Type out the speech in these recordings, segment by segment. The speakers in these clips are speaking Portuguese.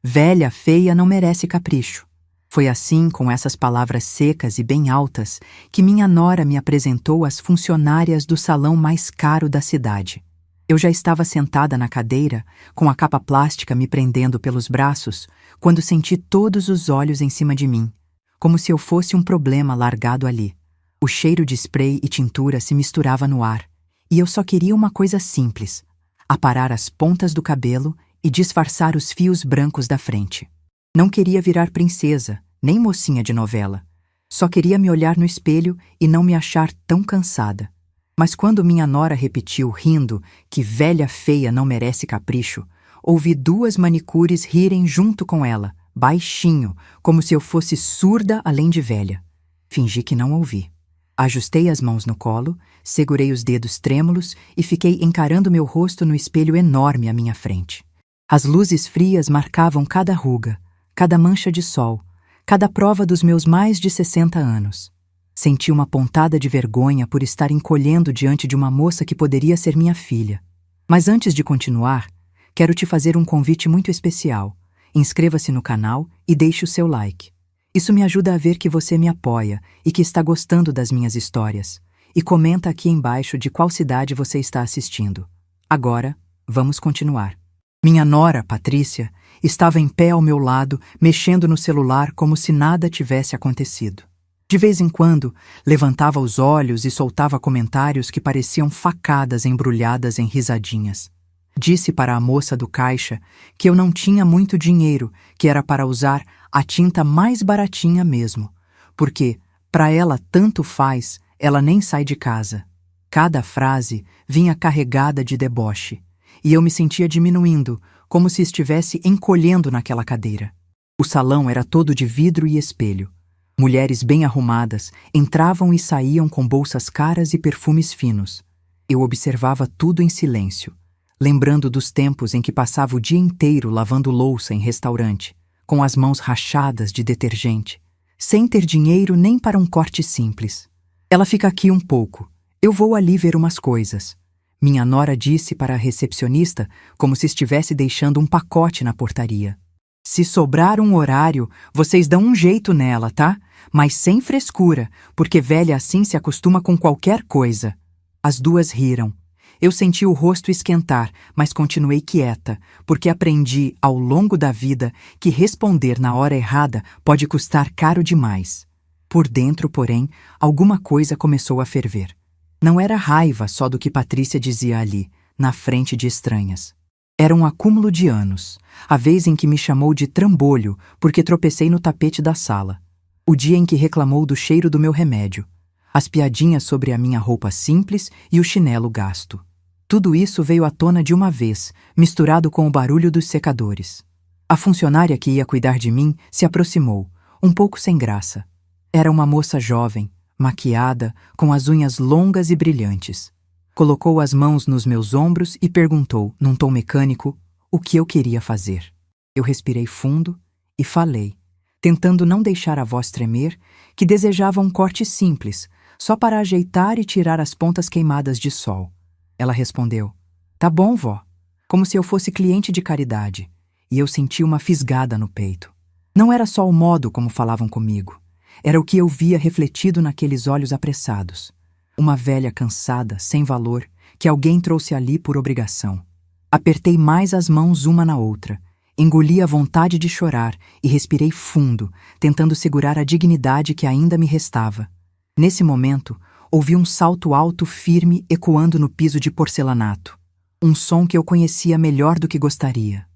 Velha, feia, não merece capricho. Foi assim, com essas palavras secas e bem altas, que minha nora me apresentou às funcionárias do salão mais caro da cidade. Eu já estava sentada na cadeira, com a capa plástica me prendendo pelos braços, quando senti todos os olhos em cima de mim, como se eu fosse um problema largado ali. O cheiro de spray e tintura se misturava no ar, e eu só queria uma coisa simples: aparar as pontas do cabelo e disfarçar os fios brancos da frente. Não queria virar princesa, nem mocinha de novela. Só queria me olhar no espelho e não me achar tão cansada. Mas quando minha nora repetiu, rindo, que velha feia não merece capricho, ouvi duas manicures rirem junto com ela, baixinho, como se eu fosse surda além de velha. Fingi que não ouvi. Ajustei as mãos no colo, segurei os dedos trêmulos e fiquei encarando meu rosto no espelho enorme à minha frente. As luzes frias marcavam cada ruga, cada mancha de sol, cada prova dos meus mais de 60 anos. Senti uma pontada de vergonha por estar encolhendo diante de uma moça que poderia ser minha filha. Mas antes de continuar, quero te fazer um convite muito especial. Inscreva-se no canal e deixe o seu like. Isso me ajuda a ver que você me apoia e que está gostando das minhas histórias. E comenta aqui embaixo de qual cidade você está assistindo. Agora, vamos continuar. Minha nora, Patrícia, estava em pé ao meu lado, mexendo no celular como se nada tivesse acontecido. De vez em quando, levantava os olhos e soltava comentários que pareciam facadas embrulhadas em risadinhas. Disse para a moça do caixa que eu não tinha muito dinheiro, que era para usar a tinta mais baratinha mesmo, porque, para ela tanto faz, ela nem sai de casa. Cada frase vinha carregada de deboche, e eu me sentia diminuindo, como se estivesse encolhendo naquela cadeira. O salão era todo de vidro e espelho. Mulheres bem arrumadas entravam e saíam com bolsas caras e perfumes finos. Eu observava tudo em silêncio, lembrando dos tempos em que passava o dia inteiro lavando louça em restaurante, com as mãos rachadas de detergente, sem ter dinheiro nem para um corte simples. Ela fica aqui um pouco. Eu vou ali ver umas coisas. Minha nora disse para a recepcionista, como se estivesse deixando um pacote na portaria. Se sobrar um horário, vocês dão um jeito nela, tá? Mas sem frescura, porque velha assim se acostuma com qualquer coisa. As duas riram. Eu senti o rosto esquentar, mas continuei quieta, porque aprendi, ao longo da vida, que responder na hora errada pode custar caro demais. Por dentro, porém, alguma coisa começou a ferver. Não era raiva só do que Patrícia dizia ali, na frente de estranhas. Era um acúmulo de anos, a vez em que me chamou de trambolho porque tropecei no tapete da sala, o dia em que reclamou do cheiro do meu remédio, as piadinhas sobre a minha roupa simples e o chinelo gasto. Tudo isso veio à tona de uma vez, misturado com o barulho dos secadores. A funcionária que ia cuidar de mim se aproximou, um pouco sem graça. Era uma moça jovem, maquiada, com as unhas longas e brilhantes. Colocou as mãos nos meus ombros e perguntou, num tom mecânico, o que eu queria fazer. Eu respirei fundo e falei, tentando não deixar a voz tremer, que desejava um corte simples, só para ajeitar e tirar as pontas queimadas de sol. Ela respondeu, tá bom, vó, como se eu fosse cliente de caridade, e eu senti uma fisgada no peito. Não era só o modo como falavam comigo, era o que eu via refletido naqueles olhos apressados. Uma velha cansada, sem valor, que alguém trouxe ali por obrigação. Apertei mais as mãos uma na outra, engoli a vontade de chorar e respirei fundo, tentando segurar a dignidade que ainda me restava. Nesse momento, ouvi um salto alto firme ecoando no piso de porcelanato. Um som que eu conhecia melhor do que gostaria.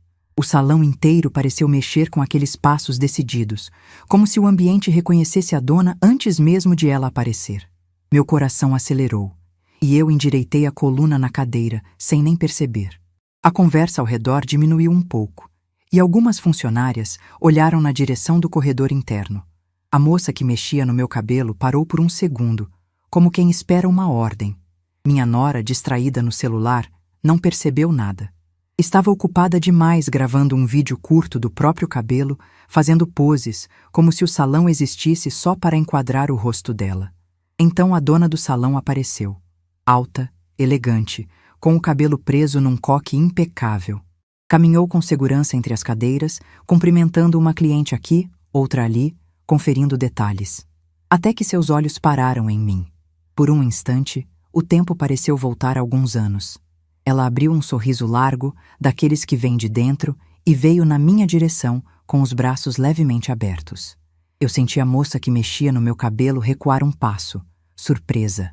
O salão inteiro pareceu mexer com aqueles passos decididos, como se o ambiente reconhecesse a dona antes mesmo de ela aparecer. Meu coração acelerou, e eu endireitei a coluna na cadeira, sem nem perceber. A conversa ao redor diminuiu um pouco, e algumas funcionárias olharam na direção do corredor interno. A moça que mexia no meu cabelo parou por um segundo, como quem espera uma ordem. Minha nora, distraída no celular, não percebeu nada. Estava ocupada demais gravando um vídeo curto do próprio cabelo, fazendo poses, como se o salão existisse só para enquadrar o rosto dela. Então a dona do salão apareceu, alta, elegante, com o cabelo preso num coque impecável. Caminhou com segurança entre as cadeiras, cumprimentando uma cliente aqui, outra ali, conferindo detalhes. Até que seus olhos pararam em mim. Por um instante, o tempo pareceu voltar alguns anos. Ela abriu um sorriso largo, daqueles que vêm de dentro, e veio na minha direção, com os braços levemente abertos. Eu senti a moça que mexia no meu cabelo recuar um passo, surpresa.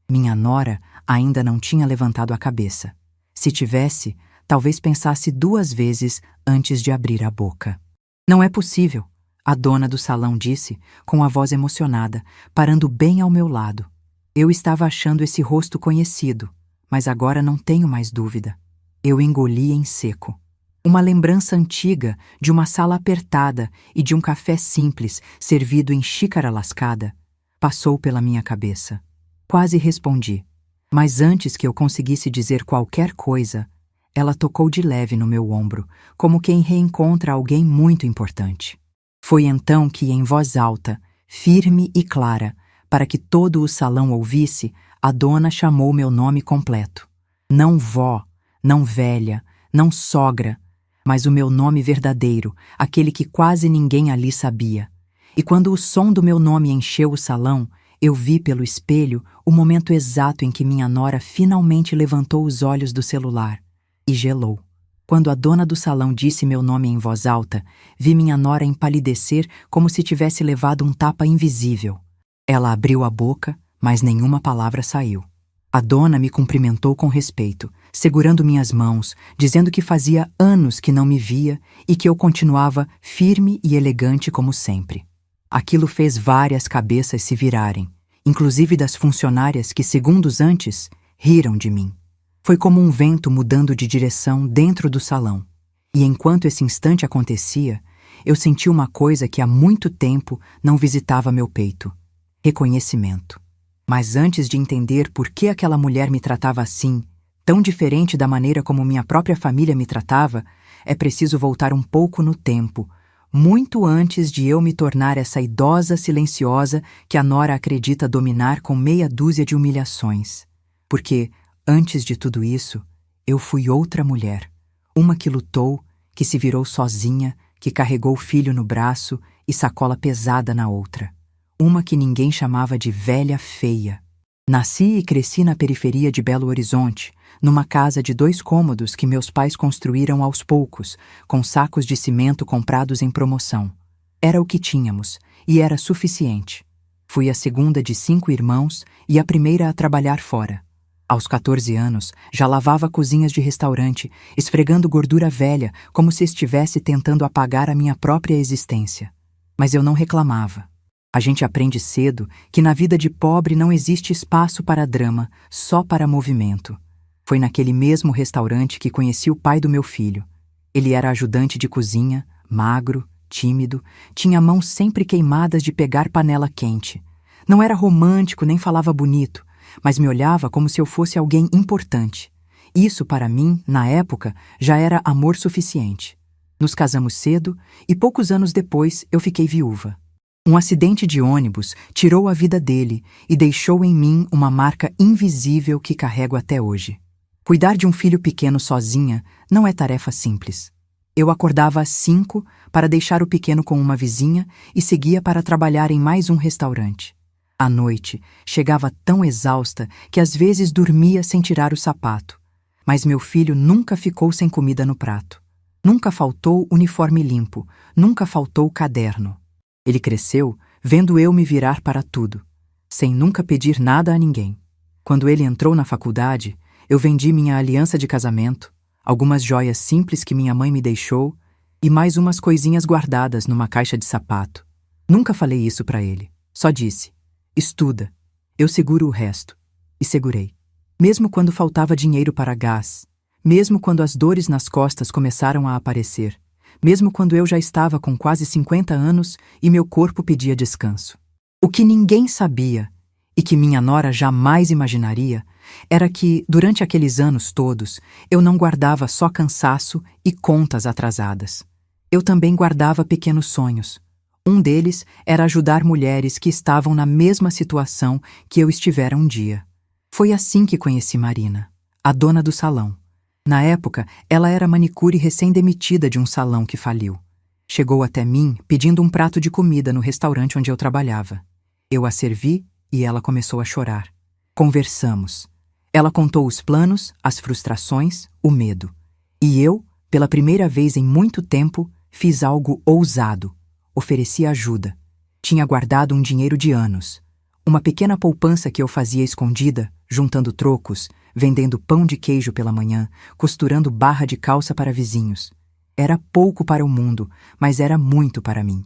Minha nora ainda não tinha levantado a cabeça. Se tivesse, talvez pensasse 2 vezes antes de abrir a boca. Não é possível, a dona do salão disse, com a voz emocionada, parando bem ao meu lado. Eu estava achando esse rosto conhecido, mas agora não tenho mais dúvida. Eu engoli em seco. Uma lembrança antiga de uma sala apertada e de um café simples servido em xícara lascada passou pela minha cabeça. Quase respondi, mas antes que eu conseguisse dizer qualquer coisa, ela tocou de leve no meu ombro, como quem reencontra alguém muito importante. Foi então que, em voz alta, firme e clara, para que todo o salão ouvisse, a dona chamou meu nome completo. Não vó, não velha, não sogra, mas o meu nome verdadeiro, aquele que quase ninguém ali sabia. E quando o som do meu nome encheu o salão, eu vi pelo espelho o momento exato em que minha nora finalmente levantou os olhos do celular e gelou. Quando a dona do salão disse meu nome em voz alta, vi minha nora empalidecer como se tivesse levado um tapa invisível. Ela abriu a boca, mas nenhuma palavra saiu. A dona me cumprimentou com respeito, segurando minhas mãos, dizendo que fazia anos que não me via e que eu continuava firme e elegante como sempre. Aquilo fez várias cabeças se virarem, inclusive das funcionárias que, segundos antes, riram de mim. Foi como um vento mudando de direção dentro do salão. E enquanto esse instante acontecia, eu senti uma coisa que há muito tempo não visitava meu peito: reconhecimento. Mas antes de entender por que aquela mulher me tratava assim, tão diferente da maneira como minha própria família me tratava, é preciso voltar um pouco no tempo, muito antes de eu me tornar essa idosa silenciosa que a nora acredita dominar com meia dúzia de humilhações. Porque, antes de tudo isso, eu fui outra mulher. Uma que lutou, que se virou sozinha, que carregou o filho no braço e sacola pesada na outra. Uma que ninguém chamava de velha feia. Nasci e cresci na periferia de Belo Horizonte, numa casa de 2 cômodos que meus pais construíram aos poucos, com sacos de cimento comprados em promoção. Era o que tínhamos, e era suficiente. Fui a segunda de 5 irmãos e a primeira a trabalhar fora. Aos 14 anos, já lavava cozinhas de restaurante, esfregando gordura velha, como se estivesse tentando apagar a minha própria existência. Mas eu não reclamava. A gente aprende cedo que na vida de pobre não existe espaço para drama, só para movimento. Foi naquele mesmo restaurante que conheci o pai do meu filho. Ele era ajudante de cozinha, magro, tímido, tinha mãos sempre queimadas de pegar panela quente. Não era romântico nem falava bonito, mas me olhava como se eu fosse alguém importante. Isso, para mim, na época, já era amor suficiente. Nos casamos cedo e poucos anos depois eu fiquei viúva. Um acidente de ônibus tirou a vida dele e deixou em mim uma marca invisível que carrego até hoje. Cuidar de um filho pequeno sozinha não é tarefa simples. Eu acordava às 5 para deixar o pequeno com uma vizinha e seguia para trabalhar em mais um restaurante. À noite, chegava tão exausta que às vezes dormia sem tirar o sapato. Mas meu filho nunca ficou sem comida no prato. Nunca faltou uniforme limpo, nunca faltou caderno. Ele cresceu vendo eu me virar para tudo, sem nunca pedir nada a ninguém. Quando ele entrou na faculdade, eu vendi minha aliança de casamento, algumas joias simples que minha mãe me deixou e mais umas coisinhas guardadas numa caixa de sapato. Nunca falei isso para ele, só disse: estuda, eu seguro o resto. E segurei. Mesmo quando faltava dinheiro para gás, mesmo quando as dores nas costas começaram a aparecer, mesmo quando eu já estava com quase 50 anos e meu corpo pedia descanso. O que ninguém sabia, e que minha nora jamais imaginaria, era que, durante aqueles anos todos, eu não guardava só cansaço e contas atrasadas. Eu também guardava pequenos sonhos. Um deles era ajudar mulheres que estavam na mesma situação que eu estivera um dia. Foi assim que conheci Marina, a dona do salão. Na época, ela era manicure recém-demitida de um salão que faliu. Chegou até mim pedindo um prato de comida no restaurante onde eu trabalhava. Eu a servi e ela começou a chorar. Conversamos. Ela contou os planos, as frustrações, o medo. E eu, pela primeira vez em muito tempo, fiz algo ousado. Ofereci ajuda. Tinha guardado um dinheiro de anos. Uma pequena poupança que eu fazia escondida, juntando trocos, vendendo pão de queijo pela manhã, costurando barra de calça para vizinhos. Era pouco para o mundo, mas era muito para mim.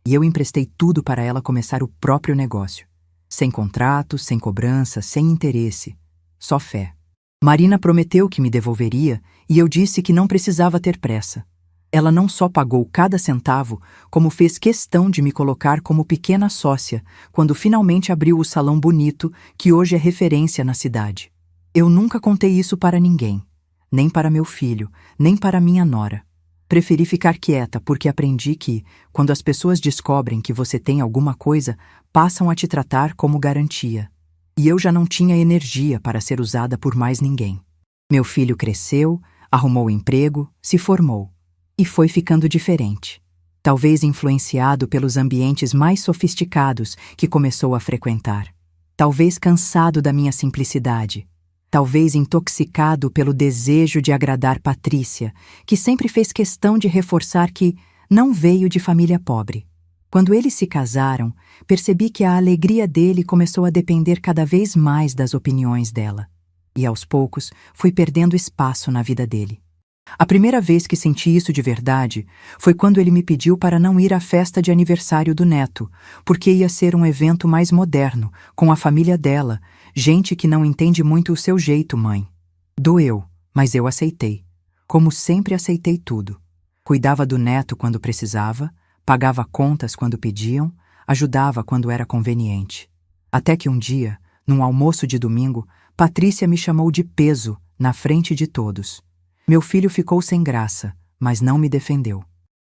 E eu emprestei tudo para ela começar o próprio negócio. Sem contrato, sem cobrança, sem interesse. Só fé. Marina prometeu que me devolveria e eu disse que não precisava ter pressa. Ela não só pagou cada centavo, como fez questão de me colocar como pequena sócia quando finalmente abriu o salão bonito que hoje é referência na cidade. Eu nunca contei isso para ninguém, nem para meu filho, nem para minha nora. Preferi ficar quieta porque aprendi que, quando as pessoas descobrem que você tem alguma coisa, passam a te tratar como garantia. E eu já não tinha energia para ser usada por mais ninguém. Meu filho cresceu, arrumou emprego, se formou. E foi ficando diferente. Talvez influenciado pelos ambientes mais sofisticados que começou a frequentar. Talvez cansado da minha simplicidade. Talvez intoxicado pelo desejo de agradar Patrícia, que sempre fez questão de reforçar que não veio de família pobre. Quando eles se casaram, percebi que a alegria dele começou a depender cada vez mais das opiniões dela. E aos poucos, fui perdendo espaço na vida dele. A primeira vez que senti isso de verdade foi quando ele me pediu para não ir à festa de aniversário do neto, porque ia ser um evento mais moderno, com a família dela, gente que não entende muito o seu jeito, mãe. Doeu, mas eu aceitei. Como sempre aceitei tudo. Cuidava do neto quando precisava, pagava contas quando pediam, ajudava quando era conveniente. Até que um dia, num almoço de domingo, Patrícia me chamou de peso na frente de todos. Meu filho ficou sem graça, mas não me defendeu.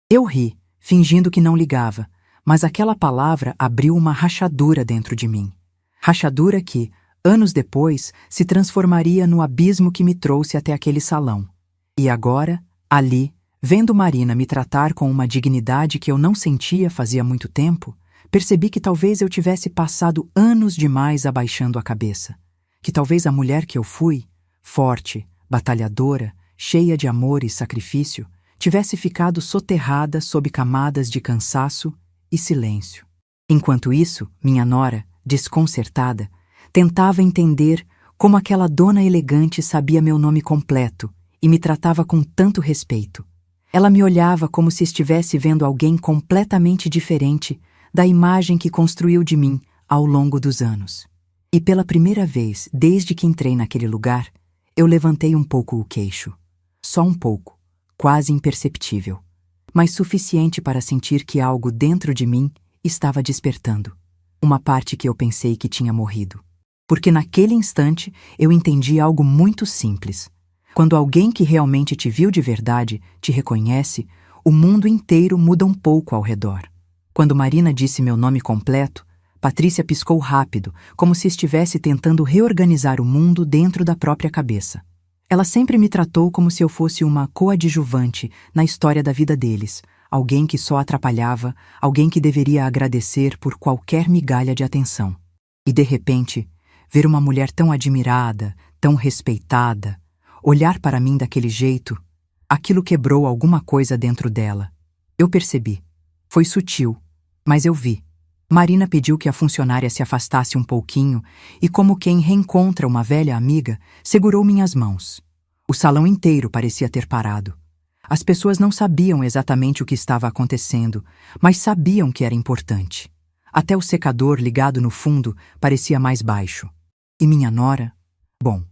Eu ri, fingindo que não ligava, mas aquela palavra abriu uma rachadura dentro de mim. Rachadura que, anos depois, se transformaria no abismo que me trouxe até aquele salão. E agora, ali, vendo Marina me tratar com uma dignidade que eu não sentia fazia muito tempo, percebi que talvez eu tivesse passado anos demais abaixando a cabeça. Que talvez a mulher que eu fui, forte, batalhadora, cheia de amor e sacrifício, tivesse ficado soterrada sob camadas de cansaço e silêncio. Enquanto isso, minha nora, desconcertada, tentava entender como aquela dona elegante sabia meu nome completo e me tratava com tanto respeito. Ela me olhava como se estivesse vendo alguém completamente diferente da imagem que construiu de mim ao longo dos anos. E pela primeira vez, desde que entrei naquele lugar, eu levantei um pouco o queixo. Só um pouco, quase imperceptível, mas suficiente para sentir que algo dentro de mim estava despertando. Uma parte que eu pensei que tinha morrido. Porque naquele instante eu entendi algo muito simples. Quando alguém que realmente te viu de verdade te reconhece, o mundo inteiro muda um pouco ao redor. Quando Marina disse meu nome completo, Patrícia piscou rápido, como se estivesse tentando reorganizar o mundo dentro da própria cabeça. Ela sempre me tratou como se eu fosse uma coadjuvante na história da vida deles, alguém que só atrapalhava, alguém que deveria agradecer por qualquer migalha de atenção. E de repente, ver uma mulher tão admirada, tão respeitada, olhar para mim daquele jeito, aquilo quebrou alguma coisa dentro dela. Eu percebi. Foi sutil, mas eu vi. Marina pediu que a funcionária se afastasse um pouquinho e, como quem reencontra uma velha amiga, segurou minhas mãos. O salão inteiro parecia ter parado. As pessoas não sabiam exatamente o que estava acontecendo, mas sabiam que era importante. Até o secador ligado no fundo parecia mais baixo. E minha nora? Bom,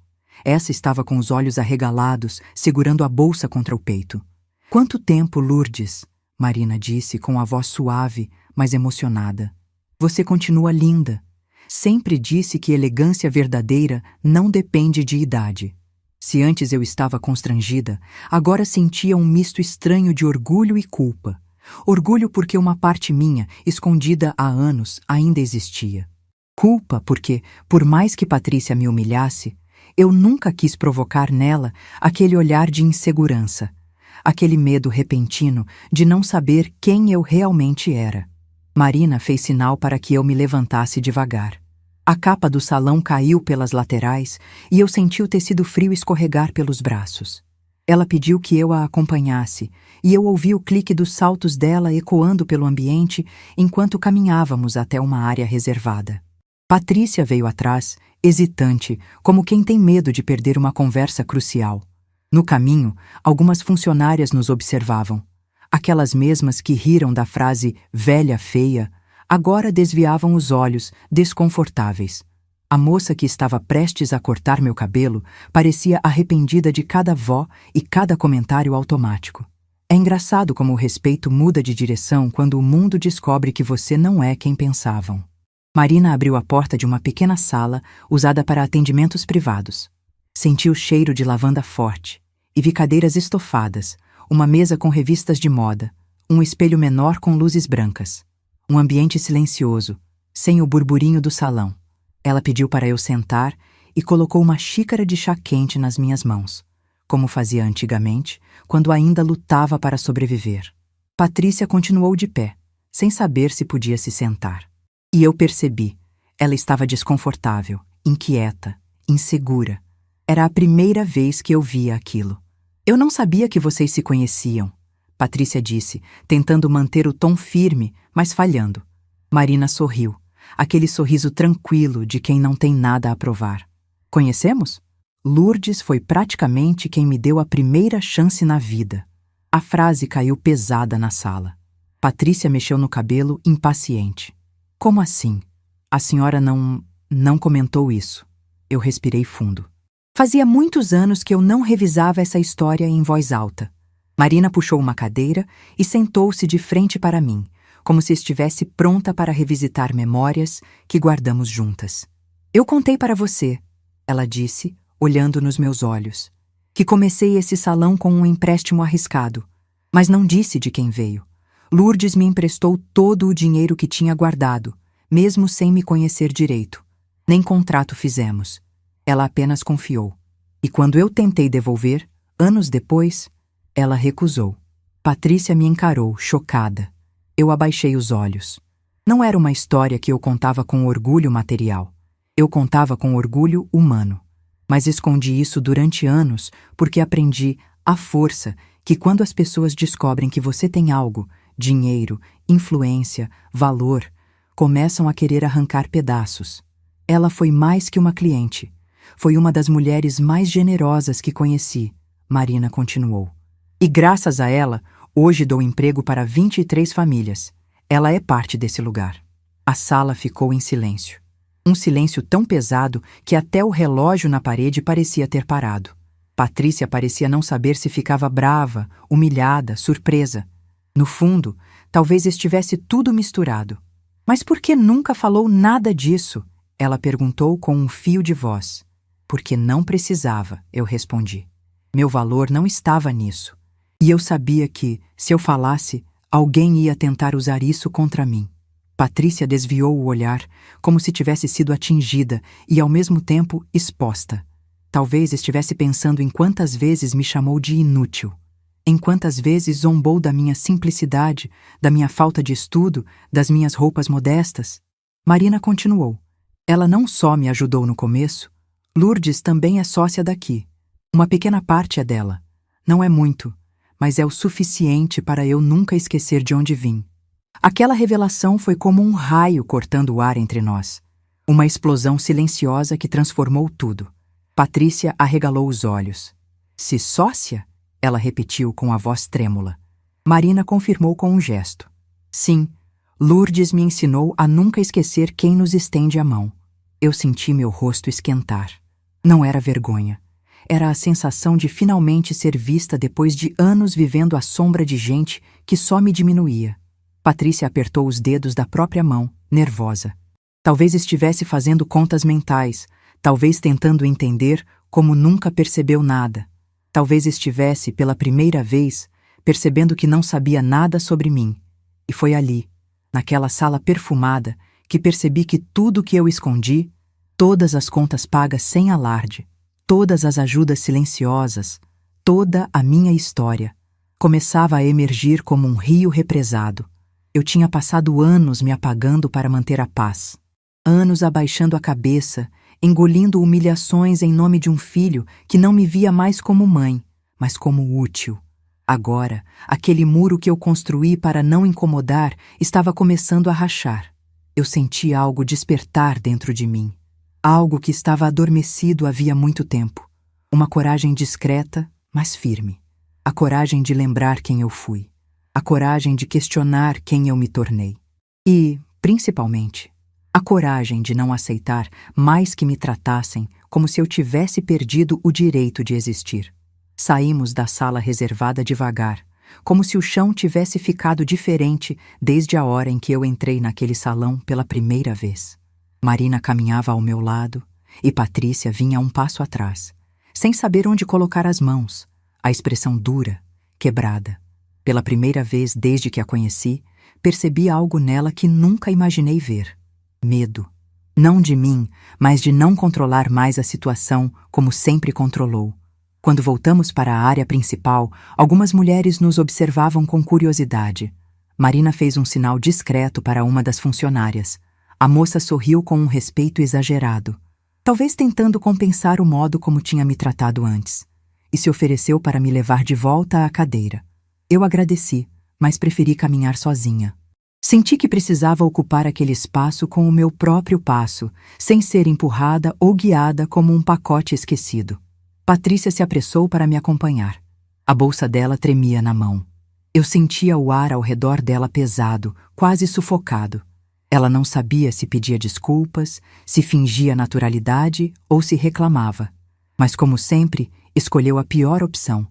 essa estava com os olhos arregalados, segurando a bolsa contra o peito. "Quanto tempo, Lourdes?" Marina disse com a voz suave, mas emocionada. "Você continua linda. Sempre disse que elegância verdadeira não depende de idade." Se antes eu estava constrangida, agora sentia um misto estranho de orgulho e culpa. Orgulho porque uma parte minha, escondida há anos, ainda existia. Culpa porque, por mais que Patrícia me humilhasse, Eu nunca quis provocar nela aquele olhar de insegurança, aquele medo repentino de não saber quem eu realmente era. Marina fez sinal para que eu me levantasse devagar. A capa do salão caiu pelas laterais e eu senti o tecido frio escorregar pelos braços. Ela pediu que eu a acompanhasse e eu ouvi o clique dos saltos dela ecoando pelo ambiente enquanto caminhávamos até uma área reservada. Patrícia veio atrás, hesitante, como quem tem medo de perder uma conversa crucial. No caminho, algumas funcionárias nos observavam. Aquelas mesmas que riram da frase "velha feia", agora desviavam os olhos, desconfortáveis. A moça que estava prestes a cortar meu cabelo parecia arrependida de cada vó e cada comentário automático. É engraçado como o respeito muda de direção quando o mundo descobre que você não é quem pensavam. Marina abriu a porta de uma pequena sala usada para atendimentos privados. Senti o cheiro de lavanda forte e vi cadeiras estofadas, uma mesa com revistas de moda, um espelho menor com luzes brancas. Um ambiente silencioso, sem o burburinho do salão. Ela pediu para eu sentar e colocou uma xícara de chá quente nas minhas mãos, como fazia antigamente, quando ainda lutava para sobreviver. Patrícia continuou de pé, sem saber se podia se sentar. E eu percebi, ela estava desconfortável, inquieta, insegura. Era a primeira vez que eu via aquilo. Eu não sabia que vocês se conheciam, Patrícia disse, tentando manter o tom firme, mas falhando. Marina sorriu, aquele sorriso tranquilo de quem não tem nada a provar. Conhecemos? Lourdes foi praticamente quem me deu a primeira chance na vida. A frase caiu pesada na sala. Patrícia mexeu no cabelo, impaciente. Como assim? A senhora não comentou isso. Eu respirei fundo. Fazia muitos anos que eu não revisava essa história em voz alta. Marina puxou uma cadeira e sentou-se de frente para mim, como se estivesse pronta para revisitar memórias que guardamos juntas. Eu contei para você, ela disse, olhando nos meus olhos, que comecei esse salão com um empréstimo arriscado, mas não disse de quem veio. Lourdes me emprestou todo o dinheiro que tinha guardado, mesmo sem me conhecer direito. Nem contrato fizemos. Ela apenas confiou. E quando eu tentei devolver, anos depois, ela recusou. Patrícia me encarou, chocada. Eu abaixei os olhos. Não era uma história que eu contava com orgulho material. Eu contava com orgulho humano. Mas escondi isso durante anos porque aprendi, à força, que quando as pessoas descobrem que você tem algo, dinheiro, influência, valor, começam a querer arrancar pedaços. Ela foi mais que uma cliente. Foi uma das mulheres mais generosas que conheci, Marina continuou. E graças a ela, hoje dou emprego para 23 famílias. Ela é parte desse lugar. A sala ficou em silêncio. Um silêncio tão pesado que até o relógio na parede parecia ter parado. Patrícia parecia não saber se ficava brava, humilhada, surpresa. No fundo, talvez estivesse tudo misturado. Mas por que nunca falou nada disso? Ela perguntou com um fio de voz. Porque não precisava, eu respondi. Meu valor não estava nisso. E eu sabia que, se eu falasse, alguém ia tentar usar isso contra mim. Patrícia desviou o olhar, como se tivesse sido atingida e, ao mesmo tempo, exposta. Talvez estivesse pensando em quantas vezes me chamou de inútil. Em quantas vezes zombou da minha simplicidade, da minha falta de estudo, das minhas roupas modestas. Marina continuou. Ela não só me ajudou no começo, Lourdes também é sócia daqui. Uma pequena parte é dela. Não é muito, mas é o suficiente para eu nunca esquecer de onde vim. Aquela revelação foi como um raio cortando o ar entre nós. Uma explosão silenciosa que transformou tudo. Patrícia arregalou os olhos. Se sócia? Ela repetiu com a voz trêmula. Marina confirmou com um gesto. Sim, Lourdes me ensinou a nunca esquecer quem nos estende a mão. Eu senti meu rosto esquentar. Não era vergonha. Era a sensação de finalmente ser vista depois de anos vivendo à sombra de gente que só me diminuía. Patrícia apertou os dedos da própria mão, nervosa. Talvez estivesse fazendo contas mentais, talvez tentando entender como nunca percebeu nada. Talvez estivesse, pela primeira vez, percebendo que não sabia nada sobre mim. E foi ali, naquela sala perfumada, que percebi que tudo que eu escondi, todas as contas pagas sem alarde, Todas as ajudas silenciosas, toda a minha história, começava a emergir como um rio represado. Eu tinha passado anos me apagando para manter a paz. Anos abaixando a cabeça, engolindo humilhações em nome de um filho que não me via mais como mãe, mas como útil. Agora, aquele muro que eu construí para não incomodar estava começando a rachar. Eu senti algo despertar dentro de mim. Algo que estava adormecido havia muito tempo. Uma coragem discreta, mas firme. A coragem de lembrar quem eu fui. A coragem de questionar quem eu me tornei. E, principalmente, a coragem de não aceitar mais que me tratassem como se eu tivesse perdido o direito de existir. Saímos da sala reservada devagar, como se o chão tivesse ficado diferente desde a hora em que eu entrei naquele salão pela primeira vez. Marina caminhava ao meu lado e Patrícia vinha um passo atrás, sem saber onde colocar as mãos, a expressão dura, quebrada. Pela primeira vez desde que a conheci, percebi algo nela que nunca imaginei ver. Medo. Não de mim, mas de não controlar mais a situação como sempre controlou. Quando voltamos para a área principal, algumas mulheres nos observavam com curiosidade. Marina fez um sinal discreto para uma das funcionárias. A moça sorriu com um respeito exagerado, talvez tentando compensar o modo como tinha me tratado antes, e se ofereceu para me levar de volta à cadeira. Eu agradeci, mas preferi caminhar sozinha. Senti que precisava ocupar aquele espaço com o meu próprio passo, sem ser empurrada ou guiada como um pacote esquecido. Patrícia se apressou para me acompanhar. A bolsa dela tremia na mão. Eu sentia o ar ao redor dela pesado, quase sufocado. Ela não sabia se pedia desculpas, se fingia naturalidade ou se reclamava. Mas, como sempre, escolheu a pior opção: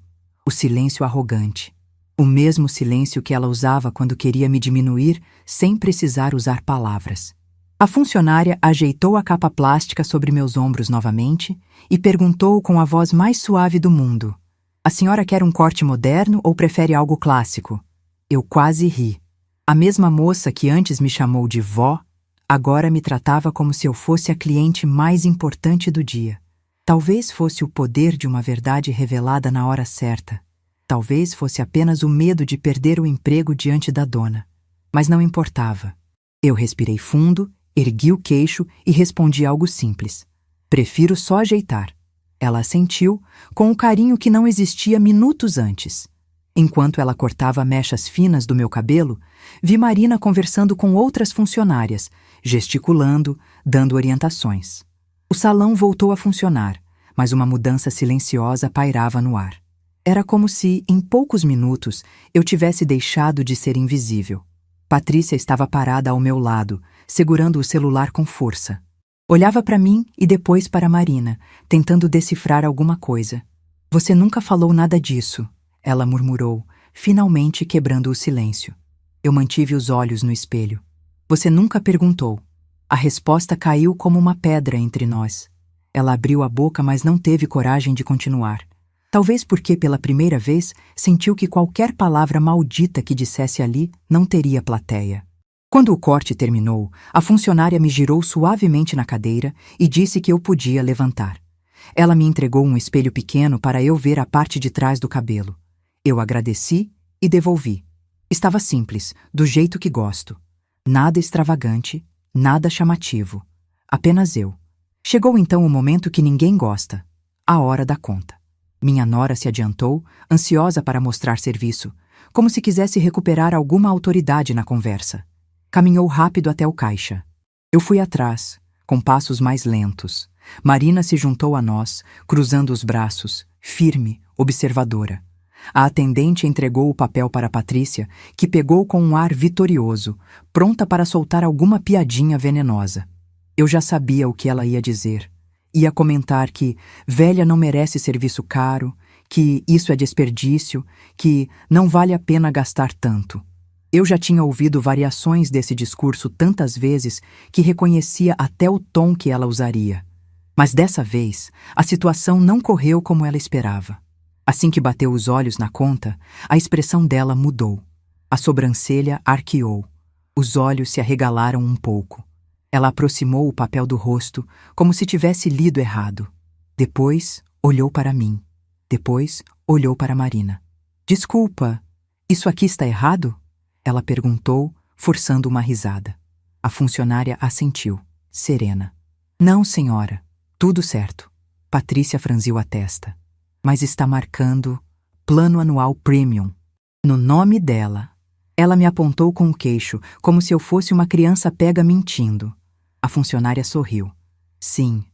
o silêncio arrogante. O mesmo silêncio que ela usava quando queria me diminuir sem precisar usar palavras. A funcionária ajeitou a capa plástica sobre meus ombros novamente e perguntou com a voz mais suave do mundo: "A senhora quer um corte moderno ou prefere algo clássico?" Eu quase ri. A mesma moça que antes me chamou de vó, agora me tratava como se eu fosse a cliente mais importante do dia. Talvez fosse o poder de uma verdade revelada na hora certa. Talvez fosse apenas o medo de perder o emprego diante da dona. Mas não importava. Eu respirei fundo, ergui o queixo e respondi algo simples: "Prefiro só ajeitar." Ela assentiu, com o carinho que não existia minutos antes. Enquanto ela cortava mechas finas do meu cabelo, vi Marina conversando com outras funcionárias, gesticulando, dando orientações. O salão voltou a funcionar, mas uma mudança silenciosa pairava no ar. Era como se, em poucos minutos, eu tivesse deixado de ser invisível. Patrícia estava parada ao meu lado, segurando o celular com força. Olhava para mim e depois para Marina, tentando decifrar alguma coisa. "Você nunca falou nada disso", ela murmurou, finalmente quebrando o silêncio. Eu mantive os olhos no espelho. "Você nunca perguntou." A resposta caiu como uma pedra entre nós. Ela abriu a boca, mas não teve coragem de continuar. Talvez porque, pela primeira vez, sentiu que qualquer palavra maldita que dissesse ali não teria plateia. Quando o corte terminou, a funcionária me girou suavemente na cadeira e disse que eu podia levantar. Ela me entregou um espelho pequeno para eu ver a parte de trás do cabelo. Eu agradeci e devolvi. Estava simples, do jeito que gosto. Nada extravagante, nada chamativo. Apenas eu. Chegou então o momento que ninguém gosta: a hora da conta. Minha nora se adiantou, ansiosa para mostrar serviço, como se quisesse recuperar alguma autoridade na conversa. Caminhou rápido até o caixa. Eu fui atrás, com passos mais lentos. Marina se juntou a nós, cruzando os braços, firme, observadora. A atendente entregou o papel para Patrícia, que pegou com um ar vitorioso, pronta para soltar alguma piadinha venenosa. Eu já sabia o que ela ia dizer. Ia comentar que velha não merece serviço caro, que isso é desperdício, que não vale a pena gastar tanto. Eu já tinha ouvido variações desse discurso tantas vezes que reconhecia até o tom que ela usaria. Mas dessa vez, a situação não correu como ela esperava. Assim que bateu os olhos na conta, a expressão dela mudou. A sobrancelha arqueou. Os olhos se arregalaram um pouco. Ela aproximou o papel do rosto, como se tivesse lido errado. Depois, olhou para mim. Depois, olhou para Marina. Desculpa, isso aqui está errado? Ela perguntou, forçando uma risada. A funcionária assentiu, serena. Não, senhora. Tudo certo. Patrícia franziu a testa. Mas está marcando Plano Anual Premium no nome dela. Ela me apontou com o queixo, como se eu fosse uma criança pega mentindo. A funcionária sorriu. Sim,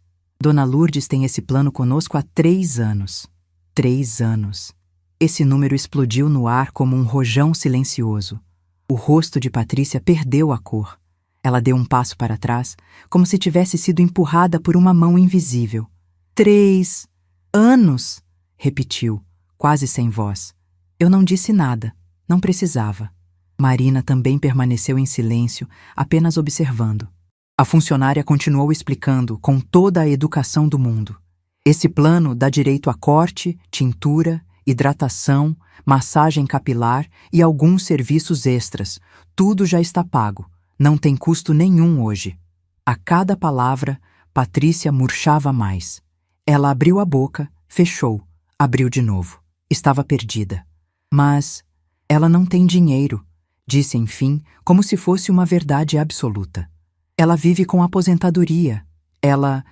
Dona Lourdes tem esse plano conosco há 3 anos. 3 anos. Esse número explodiu no ar como um rojão silencioso. O rosto de Patrícia perdeu a cor. Ela deu um passo para trás, como se tivesse sido empurrada por uma mão invisível. 3 anos, repetiu, quase sem voz. Eu não disse nada, não precisava. Marina também permaneceu em silêncio, apenas observando. A funcionária continuou explicando com toda a educação do mundo. Esse plano dá direito a corte, tintura, hidratação, massagem capilar e alguns serviços extras. Tudo já está pago. Não tem custo nenhum hoje. A cada palavra, Patrícia murchava mais. Ela abriu a boca, fechou, abriu de novo. Estava perdida. Mas ela não tem dinheiro, disse enfim, como se fosse uma verdade absoluta. Ela vive com aposentadoria. Ela...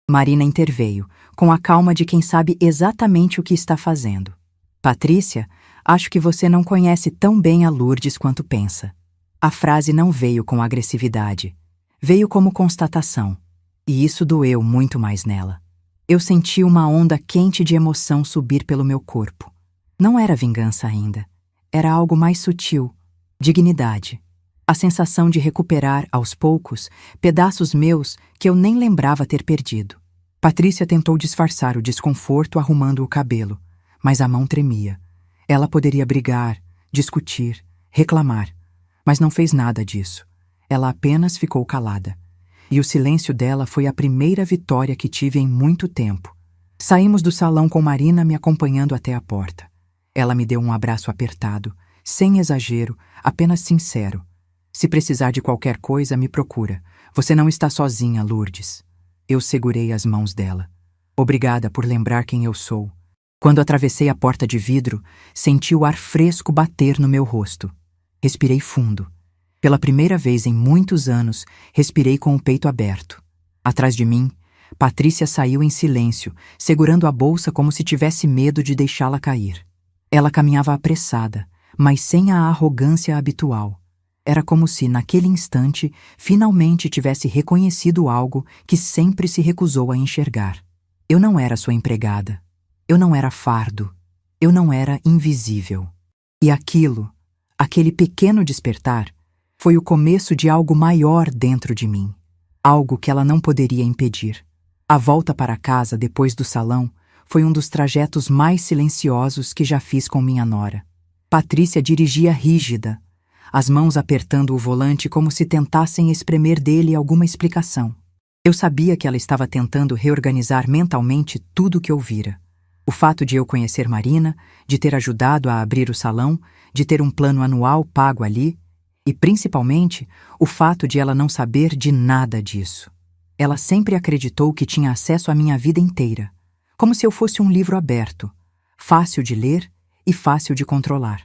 Marina interveio, com a calma de quem sabe exatamente o que está fazendo. Patrícia, acho que você não conhece tão bem a Lourdes quanto pensa. A frase não veio com agressividade. Veio como constatação. E isso doeu muito mais nela. Eu senti uma onda quente de emoção subir pelo meu corpo. Não era vingança ainda. Era algo mais sutil. Dignidade. A sensação de recuperar, aos poucos, pedaços meus que eu nem lembrava ter perdido. Patrícia tentou disfarçar o desconforto arrumando o cabelo, mas a mão tremia. Ela poderia brigar, discutir, reclamar, mas não fez nada disso. Ela apenas ficou calada. E o silêncio dela foi a primeira vitória que tive em muito tempo. Saímos do salão com Marina me acompanhando até a porta. Ela me deu um abraço apertado, sem exagero, apenas sincero. Se precisar de qualquer coisa, me procura. Você não está sozinha, Lourdes. Eu segurei as mãos dela. Obrigada por lembrar quem eu sou. Quando atravessei a porta de vidro, senti o ar fresco bater no meu rosto. Respirei fundo. Pela primeira vez em muitos anos, respirei com o peito aberto. Atrás de mim, Patrícia saiu em silêncio, segurando a bolsa como se tivesse medo de deixá-la cair. Ela caminhava apressada, mas sem a arrogância habitual. Era como se, naquele instante, finalmente tivesse reconhecido algo que sempre se recusou a enxergar. Eu não era sua empregada. Eu não era fardo. Eu não era invisível. E aquele pequeno despertar, foi o começo de algo maior dentro de mim. Algo que ela não poderia impedir. A volta para casa depois do salão foi um dos trajetos mais silenciosos que já fiz com minha nora. Patrícia dirigia rígida, as mãos apertando o volante como se tentassem espremer dele alguma explicação. Eu sabia que ela estava tentando reorganizar mentalmente tudo o que ouvira. O fato de eu conhecer Marina, de ter ajudado a abrir o salão, de ter um plano anual pago ali, e principalmente o fato de ela não saber de nada disso. Ela sempre acreditou que tinha acesso à minha vida inteira, como se eu fosse um livro aberto, fácil de ler e fácil de controlar.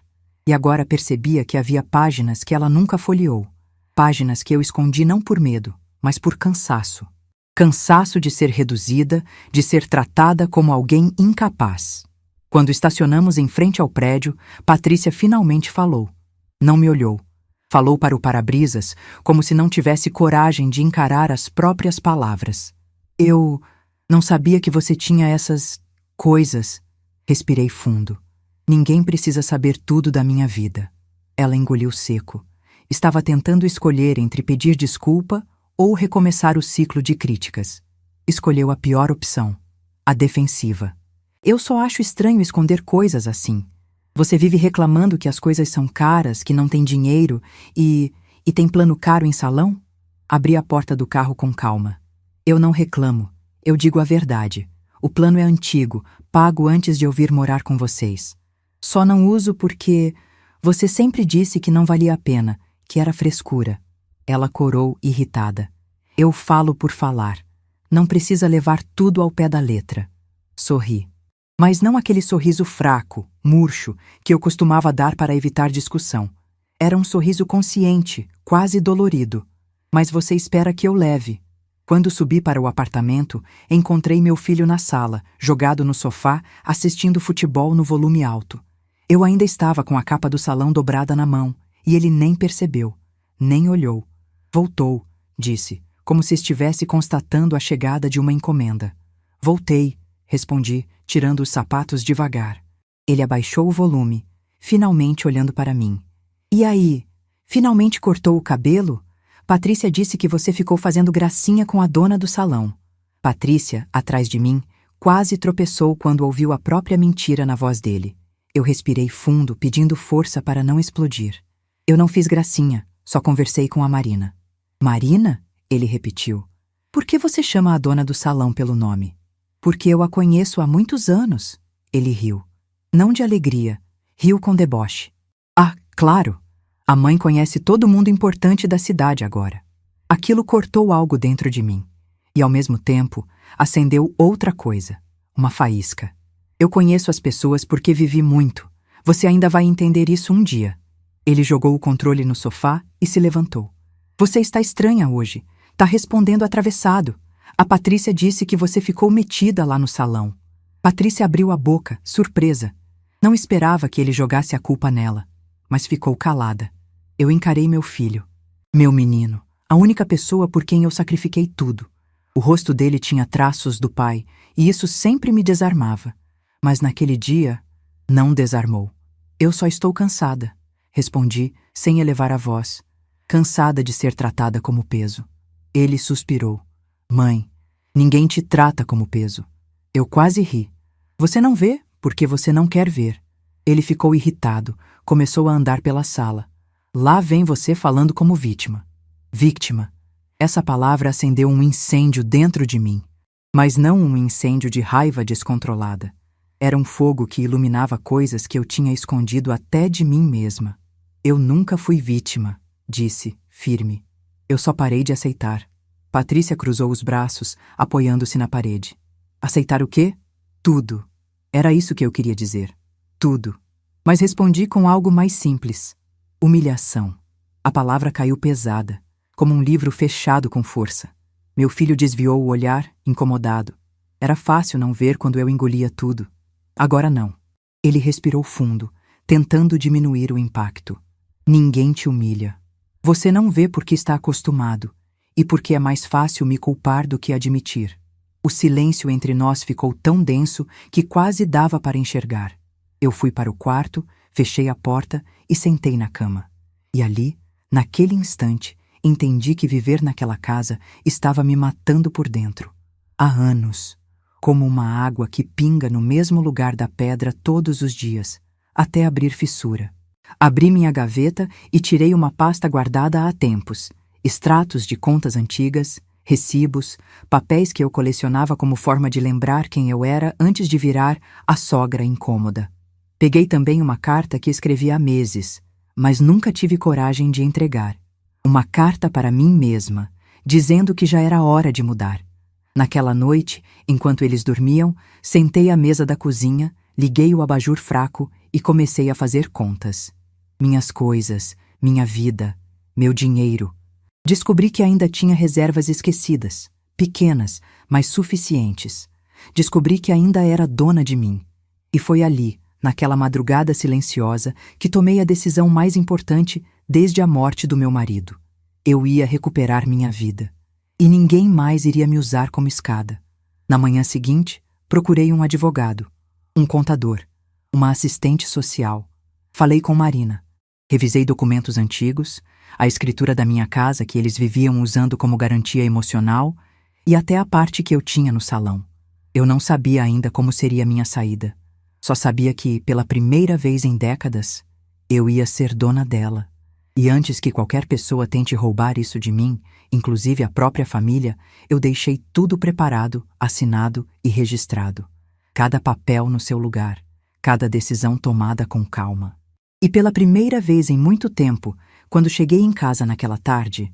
E agora percebia que havia páginas que ela nunca folheou, páginas que eu escondi não por medo, mas por cansaço. Cansaço de ser reduzida, de ser tratada como alguém incapaz. Quando estacionamos em frente ao prédio, Patrícia finalmente falou. Não me olhou. Falou para o para-brisas como se não tivesse coragem de encarar as próprias palavras. Eu não sabia que você tinha essas coisas. Respirei fundo. Ninguém precisa saber tudo da minha vida. Ela engoliu seco. Estava tentando escolher entre pedir desculpa ou recomeçar o ciclo de críticas. Escolheu a pior opção, a defensiva. Eu só acho estranho esconder coisas assim. Você vive reclamando que as coisas são caras, que não tem dinheiro e tem plano caro em salão? Abri a porta do carro com calma. Eu não reclamo. Eu digo a verdade. O plano é antigo, pago antes de eu vir morar com vocês. Só não uso porque você sempre disse que não valia a pena, que era frescura. Ela corou irritada. Eu falo por falar. Não precisa levar tudo ao pé da letra. Sorri. Mas não aquele sorriso fraco, murcho, que eu costumava dar para evitar discussão. Era um sorriso consciente, quase dolorido. Mas você espera que eu leve. Quando subi para o apartamento, encontrei meu filho na sala, jogado no sofá, assistindo futebol no volume alto. Eu ainda estava com a capa do salão dobrada na mão, e ele nem percebeu, nem olhou. Voltou, disse, como se estivesse constatando a chegada de uma encomenda. Voltei, respondi, tirando os sapatos devagar. Ele abaixou o volume, finalmente olhando para mim. E aí? Finalmente cortou o cabelo? Patrícia disse que você ficou fazendo gracinha com a dona do salão. Patrícia, atrás de mim, quase tropeçou quando ouviu a própria mentira na voz dele. Eu respirei fundo, pedindo força para não explodir. Eu não fiz gracinha, só conversei com a Marina. Marina? Ele repetiu. Por que você chama a dona do salão pelo nome? Porque eu a conheço há muitos anos. Ele riu. Não de alegria, riu com deboche. Ah, claro! A mãe conhece todo mundo importante da cidade agora. Aquilo cortou algo dentro de mim. E, ao mesmo tempo, acendeu outra coisa. Uma faísca. Eu conheço as pessoas porque vivi muito. Você ainda vai entender isso um dia. Ele jogou o controle no sofá e se levantou. Você está estranha hoje. Tá respondendo atravessado. A Patrícia disse que você ficou metida lá no salão. Patrícia abriu a boca, surpresa. Não esperava que ele jogasse a culpa nela, mas ficou calada. Eu encarei meu filho. Meu menino, a única pessoa por quem eu sacrifiquei tudo. O rosto dele tinha traços do pai, e isso sempre me desarmava. Mas naquele dia, não desarmou. Eu só estou cansada, respondi, sem elevar a voz. Cansada de ser tratada como peso. Ele suspirou. Mãe, ninguém te trata como peso. Eu quase ri. Você não vê porque você não quer ver. Ele ficou irritado, começou a andar pela sala. Lá vem você falando como vítima. Vítima. Essa palavra acendeu um incêndio dentro de mim. Mas não um incêndio de raiva descontrolada. Era um fogo que iluminava coisas que eu tinha escondido até de mim mesma. Eu nunca fui vítima, disse, firme. Eu só parei de aceitar. Patrícia cruzou os braços, apoiando-se na parede. Aceitar o quê? Tudo. Era isso que eu queria dizer. Tudo. Mas respondi com algo mais simples. Humilhação. A palavra caiu pesada, como um livro fechado com força. Meu filho desviou o olhar, incomodado. Era fácil não ver quando eu engolia tudo. Agora não. Ele respirou fundo, tentando diminuir o impacto. Ninguém te humilha. Você não vê porque está acostumado, e porque é mais fácil me culpar do que admitir. O silêncio entre nós ficou tão denso que quase dava para enxergar. Eu fui para o quarto, fechei a porta e sentei na cama. E ali, naquele instante, entendi que viver naquela casa estava me matando por dentro. Há anos. Como uma água que pinga no mesmo lugar da pedra todos os dias, até abrir fissura. Abri minha gaveta e tirei uma pasta guardada há tempos. Extratos de contas antigas, recibos, papéis que eu colecionava como forma de lembrar quem eu era antes de virar a sogra incômoda. Peguei também uma carta que escrevi há meses, mas nunca tive coragem de entregar. Uma carta para mim mesma, dizendo que já era hora de mudar. Naquela noite, enquanto eles dormiam, sentei à mesa da cozinha, liguei o abajur fraco e comecei a fazer contas. Minhas coisas, minha vida, meu dinheiro. Descobri que ainda tinha reservas esquecidas, pequenas, mas suficientes. Descobri que ainda era dona de mim. E foi ali, naquela madrugada silenciosa, que tomei a decisão mais importante desde a morte do meu marido. Eu ia recuperar minha vida. E ninguém mais iria me usar como escada. Na manhã seguinte, procurei um advogado, um contador, uma assistente social. Falei com Marina. Revisei documentos antigos, a escritura da minha casa que eles viviam usando como garantia emocional e até a parte que eu tinha no salão. Eu não sabia ainda como seria a minha saída. Só sabia que, pela primeira vez em décadas, eu ia ser dona dela. E antes que qualquer pessoa tente roubar isso de mim, inclusive a própria família, eu deixei tudo preparado, assinado e registrado. Cada papel no seu lugar, cada decisão tomada com calma. E pela primeira vez em muito tempo, quando cheguei em casa naquela tarde,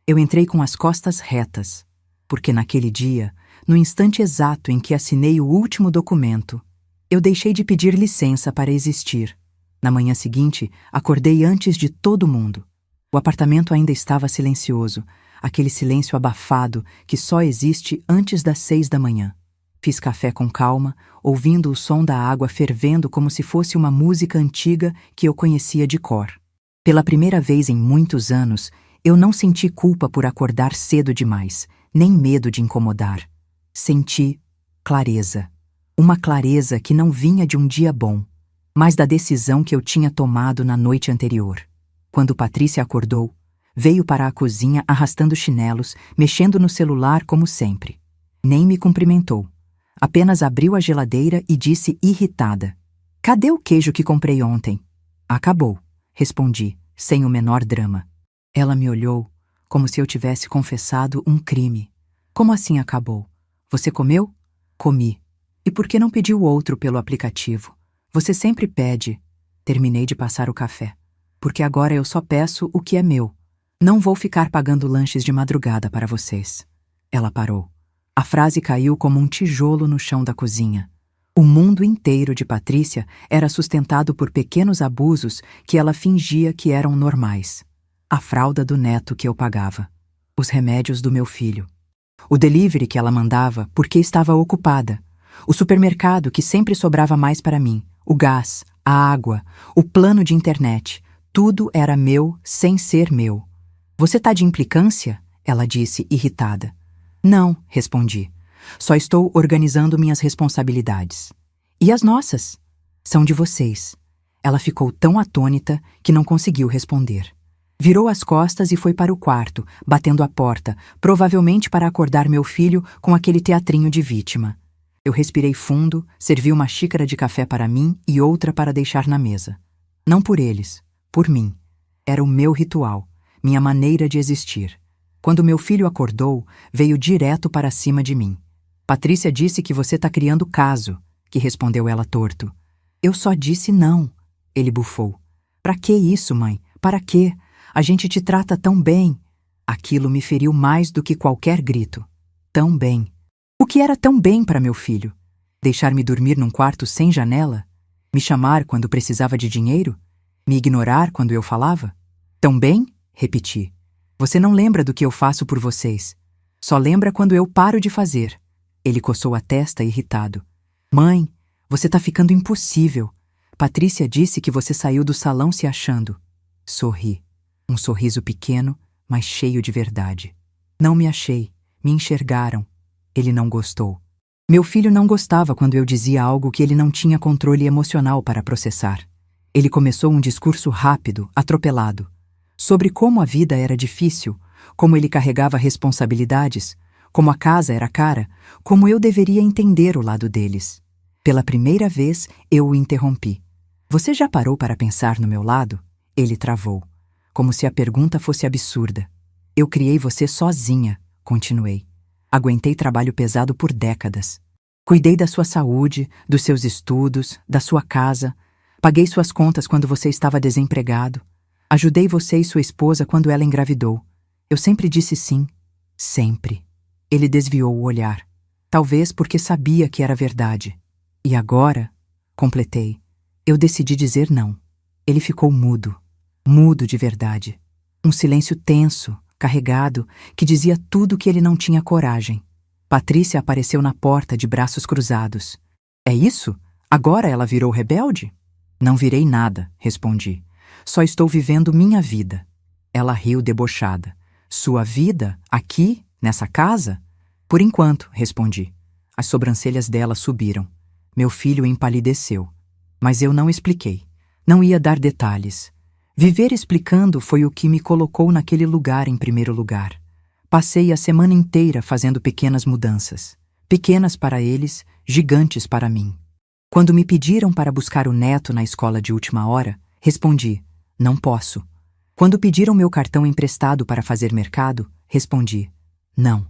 eu entrei com as costas retas, porque naquele dia no instante exato em que assinei o último documento, eu deixei de pedir licença para existir. Na manhã seguinte, acordei antes de todo mundo. O apartamento ainda estava silencioso, aquele silêncio abafado que só existe antes das 6 da manhã. Fiz café com calma, ouvindo o som da água fervendo como se fosse uma música antiga que eu conhecia de cor. Pela primeira vez em muitos anos, eu não senti culpa por acordar cedo demais, nem medo de incomodar. Senti clareza. Uma clareza que não vinha de um dia bom, mas da decisão que eu tinha tomado na noite anterior. Quando Patrícia acordou, veio para a cozinha arrastando chinelos, mexendo no celular como sempre. Nem me cumprimentou. Apenas abriu a geladeira e disse irritada: "Cadê o queijo que comprei ontem?" "Acabou", respondi, sem o menor drama. Ela me olhou, como se eu tivesse confessado um crime. "Como assim acabou? Você comeu?" "Comi." "E por que não pediu outro pelo aplicativo? Você sempre pede." Terminei de passar o café. "Porque agora eu só peço o que é meu. Não vou ficar pagando lanches de madrugada para vocês." Ela parou. A frase caiu como um tijolo no chão da cozinha. O mundo inteiro de Patrícia era sustentado por pequenos abusos que ela fingia que eram normais. A fralda do neto que eu pagava. Os remédios do meu filho. O delivery que ela mandava porque estava ocupada. O supermercado que sempre sobrava mais para mim. O gás, a água, o plano de internet. Tudo era meu sem ser meu. "Você tá de implicância?" ela disse, irritada. "Não", respondi. "Só estou organizando minhas responsabilidades." "E as nossas?" "São de vocês." Ela ficou tão atônita que não conseguiu responder. Virou as costas e foi para o quarto, batendo a porta, provavelmente para acordar meu filho com aquele teatrinho de vítima. Eu respirei fundo, servi uma xícara de café para mim e outra para deixar na mesa. Não por eles, por mim. Era o meu ritual, minha maneira de existir. Quando meu filho acordou, veio direto para cima de mim. "Patrícia disse que você tá criando caso", que respondeu ela torto. "Eu só disse não", ele bufou. "Pra que isso, mãe? Para quê? A gente te trata tão bem." Aquilo me feriu mais do que qualquer grito. Tão bem. O que era tão bem para meu filho? Deixar-me dormir num quarto sem janela? Me chamar quando precisava de dinheiro? Me ignorar quando eu falava? "Tão bem?" repeti. "Você não lembra do que eu faço por vocês. Só lembra quando eu paro de fazer." Ele coçou a testa irritado. "Mãe, você tá ficando impossível. Patrícia disse que você saiu do salão se achando." Sorri. Um sorriso pequeno, mas cheio de verdade. "Não me achei. Me enxergaram." Ele não gostou. Meu filho não gostava quando eu dizia algo que ele não tinha controle emocional para processar. Ele começou um discurso rápido, atropelado, sobre como a vida era difícil, como ele carregava responsabilidades, como a casa era cara, como eu deveria entender o lado deles. Pela primeira vez, eu o interrompi. "Você já parou para pensar no meu lado?" Ele travou, como se a pergunta fosse absurda. "Eu criei você sozinha", continuei. "Aguentei trabalho pesado por décadas. Cuidei da sua saúde, dos seus estudos, da sua casa. Paguei suas contas quando você estava desempregado. Ajudei você e sua esposa quando ela engravidou. Eu sempre disse sim. Sempre." Ele desviou o olhar. Talvez porque sabia que era verdade. "E agora?" completei. "Eu decidi dizer não." Ele ficou mudo. Mudo de verdade. Um silêncio tenso, carregado, que dizia tudo que ele não tinha coragem. Patrícia apareceu na porta de braços cruzados. "É isso? Agora ela virou rebelde?" "Não virei nada", respondi. "Só estou vivendo minha vida." Ela riu debochada. "Sua vida? Aqui? Nessa casa?" "Por enquanto", respondi. As sobrancelhas dela subiram. Meu filho empalideceu. Mas eu não expliquei. Não ia dar detalhes. Viver explicando foi o que me colocou naquele lugar em primeiro lugar. Passei a semana inteira fazendo pequenas mudanças. Pequenas para eles, gigantes para mim. Quando me pediram para buscar o neto na escola de última hora, respondi: "Não posso." Quando pediram meu cartão emprestado para fazer mercado, respondi: "Não."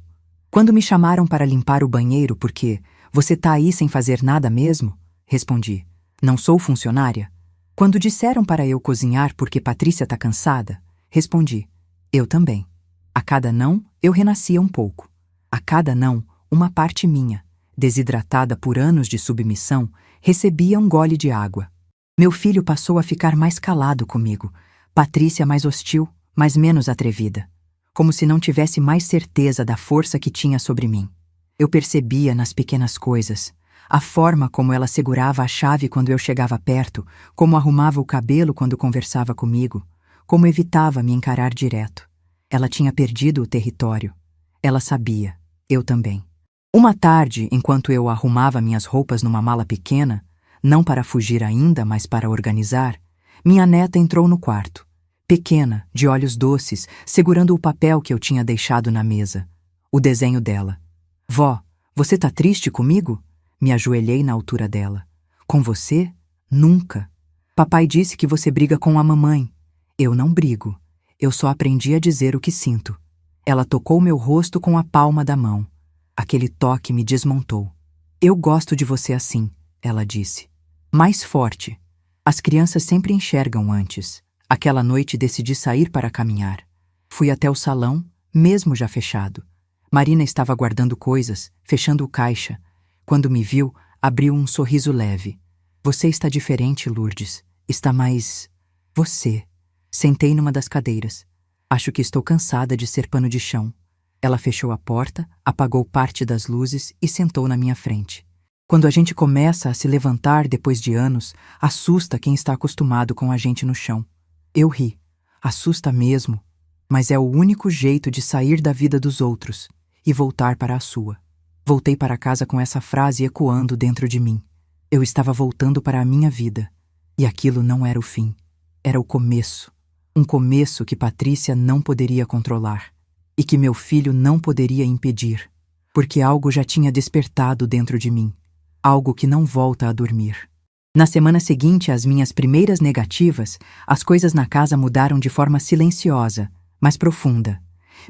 Quando me chamaram para limpar o banheiro porque "Você tá aí sem fazer nada mesmo?", respondi: "Não sou funcionária." Quando disseram para eu cozinhar porque Patrícia tá cansada, respondi: "Eu também." A cada não, eu renascia um pouco. A cada não, uma parte minha, desidratada por anos de submissão, recebia um gole de água. Meu filho passou a ficar mais calado comigo, Patrícia mais hostil, mas menos atrevida, como se não tivesse mais certeza da força que tinha sobre mim. Eu percebia nas pequenas coisas, a forma como ela segurava a chave quando eu chegava perto, como arrumava o cabelo quando conversava comigo, como evitava me encarar direto. Ela tinha perdido o território. Ela sabia, eu também. Uma tarde, enquanto eu arrumava minhas roupas numa mala pequena, não para fugir ainda, mas para organizar, minha neta entrou no quarto, pequena, de olhos doces, segurando o papel que eu tinha deixado na mesa. O desenho dela. Vó, você tá triste comigo? Me ajoelhei na altura dela. Com você? Nunca. Papai disse que você briga com a mamãe. Eu não brigo. Eu só aprendi a dizer o que sinto. Ela tocou meu rosto com a palma da mão. Aquele toque me desmontou. Eu gosto de você assim, ela disse. Mais forte. As crianças sempre enxergam antes. Aquela noite decidi sair para caminhar. Fui até o salão, mesmo já fechado. Marina estava guardando coisas, fechando o caixa. Quando me viu, abriu um sorriso leve. Você está diferente, Lourdes. Está mais... você. Sentei numa das cadeiras. Acho que estou cansada de ser pano de chão. Ela fechou a porta, apagou parte das luzes e sentou na minha frente. Quando a gente começa a se levantar depois de anos, assusta quem está acostumado com a gente no chão. Eu ri. Assusta mesmo. Mas é o único jeito de sair da vida dos outros e voltar para a sua. Voltei para casa com essa frase ecoando dentro de mim. Eu estava voltando para a minha vida. E aquilo não era o fim. Era o começo. Um começo que Patrícia não poderia controlar. E que meu filho não poderia impedir. Porque algo já tinha despertado dentro de mim. Algo que não volta a dormir. Na semana seguinte às minhas primeiras negativas, as coisas na casa mudaram de forma silenciosa, mas profunda.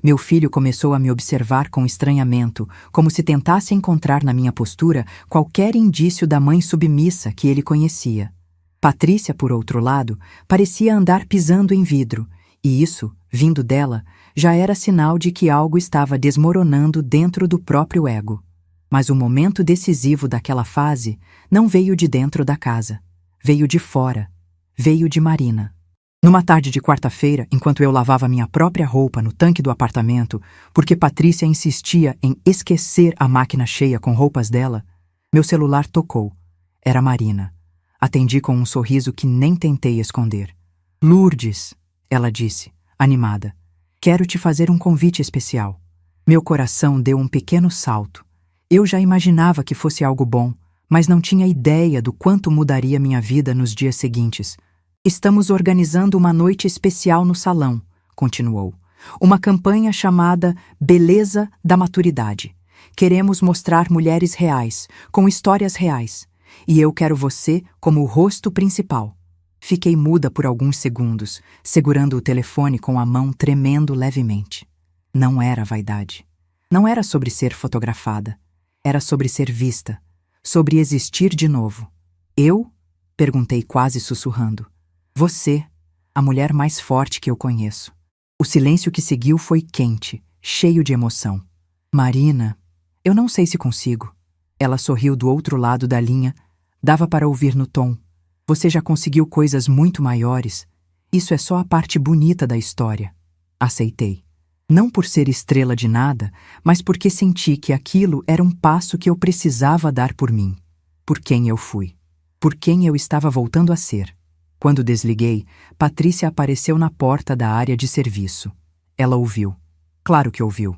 Meu filho começou a me observar com estranhamento, como se tentasse encontrar na minha postura qualquer indício da mãe submissa que ele conhecia. Patrícia, por outro lado, parecia andar pisando em vidro, e isso, vindo dela, já era sinal de que algo estava desmoronando dentro do próprio ego. Mas o momento decisivo daquela fase não veio de dentro da casa. Veio de fora. Veio de Marina. Numa tarde de quarta-feira, enquanto eu lavava minha própria roupa no tanque do apartamento, porque Patrícia insistia em esquecer a máquina cheia com roupas dela, meu celular tocou. Era Marina. Atendi com um sorriso que nem tentei esconder. Lourdes, ela disse, animada. Quero te fazer um convite especial. Meu coração deu um pequeno salto. Eu já imaginava que fosse algo bom, mas não tinha ideia do quanto mudaria minha vida nos dias seguintes. Estamos organizando uma noite especial no salão, continuou. Uma campanha chamada Beleza da Maturidade. Queremos mostrar mulheres reais, com histórias reais. E eu quero você como o rosto principal. Fiquei muda por alguns segundos, segurando o telefone com a mão tremendo levemente. Não era vaidade. Não era sobre ser fotografada. Era sobre ser vista. Sobre existir de novo. Eu? Perguntei quase sussurrando. Você, a mulher mais forte que eu conheço. O silêncio que seguiu foi quente, cheio de emoção. Marina, eu não sei se consigo. Ela sorriu do outro lado da linha. Dava para ouvir no tom. Você já conseguiu coisas muito maiores. Isso é só a parte bonita da história. Aceitei. Não por ser estrela de nada, mas porque senti que aquilo era um passo que eu precisava dar por mim. Por quem eu fui. Por quem eu estava voltando a ser. Quando desliguei, Patrícia apareceu na porta da área de serviço. Ela ouviu. Claro que ouviu.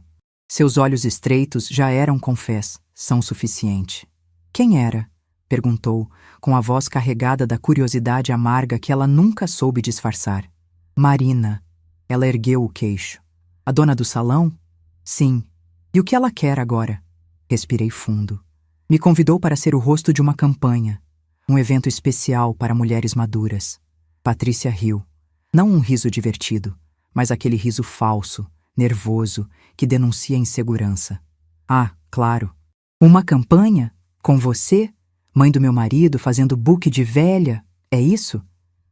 Seus olhos estreitos já eram, confessão suficiente. Quem era? Perguntou, com a voz carregada da curiosidade amarga que ela nunca soube disfarçar. Marina. Ela ergueu o queixo. A dona do salão? Sim. E o que ela quer agora? Respirei fundo. Me convidou para ser o rosto de uma campanha. Um evento especial para mulheres maduras. Patrícia riu. Não um riso divertido, mas aquele riso falso, nervoso, que denuncia insegurança. Ah, claro. Uma campanha? Com você? Mãe do meu marido fazendo book de velha? É isso?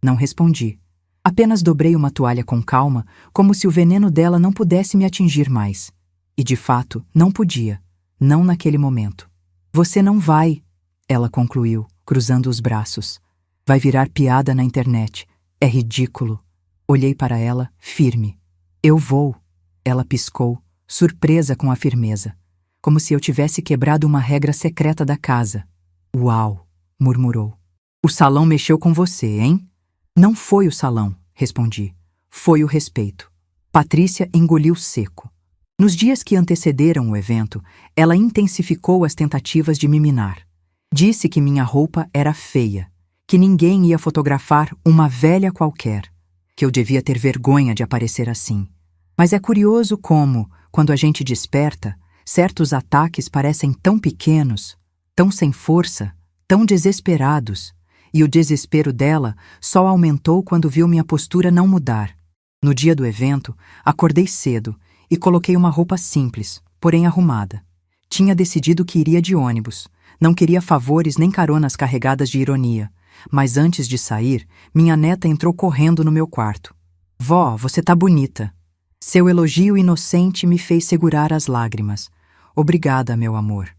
Não respondi. Apenas dobrei uma toalha com calma, como se o veneno dela não pudesse me atingir mais. E de fato, não podia. Não naquele momento. Você não vai, ela concluiu, cruzando os braços. Vai virar piada na internet. É ridículo. Olhei para ela, firme. Eu vou. Ela piscou, surpresa com a firmeza. Como se eu tivesse quebrado uma regra secreta da casa. Uau, murmurou. O salão mexeu com você, hein? Não foi o salão, respondi. Foi o respeito. Patrícia engoliu seco. Nos dias que antecederam o evento, ela intensificou as tentativas de me minar. Disse que minha roupa era feia, que ninguém ia fotografar uma velha qualquer, que eu devia ter vergonha de aparecer assim. Mas é curioso como, quando a gente desperta, certos ataques parecem tão pequenos, tão sem força, tão desesperados, e o desespero dela só aumentou quando viu minha postura não mudar. No dia do evento, acordei cedo e coloquei uma roupa simples, porém arrumada. Tinha decidido que iria de ônibus, não queria favores nem caronas carregadas de ironia, mas antes de sair, minha neta entrou correndo no meu quarto. Vó, você tá bonita. Seu elogio inocente me fez segurar as lágrimas. Obrigada, meu amor.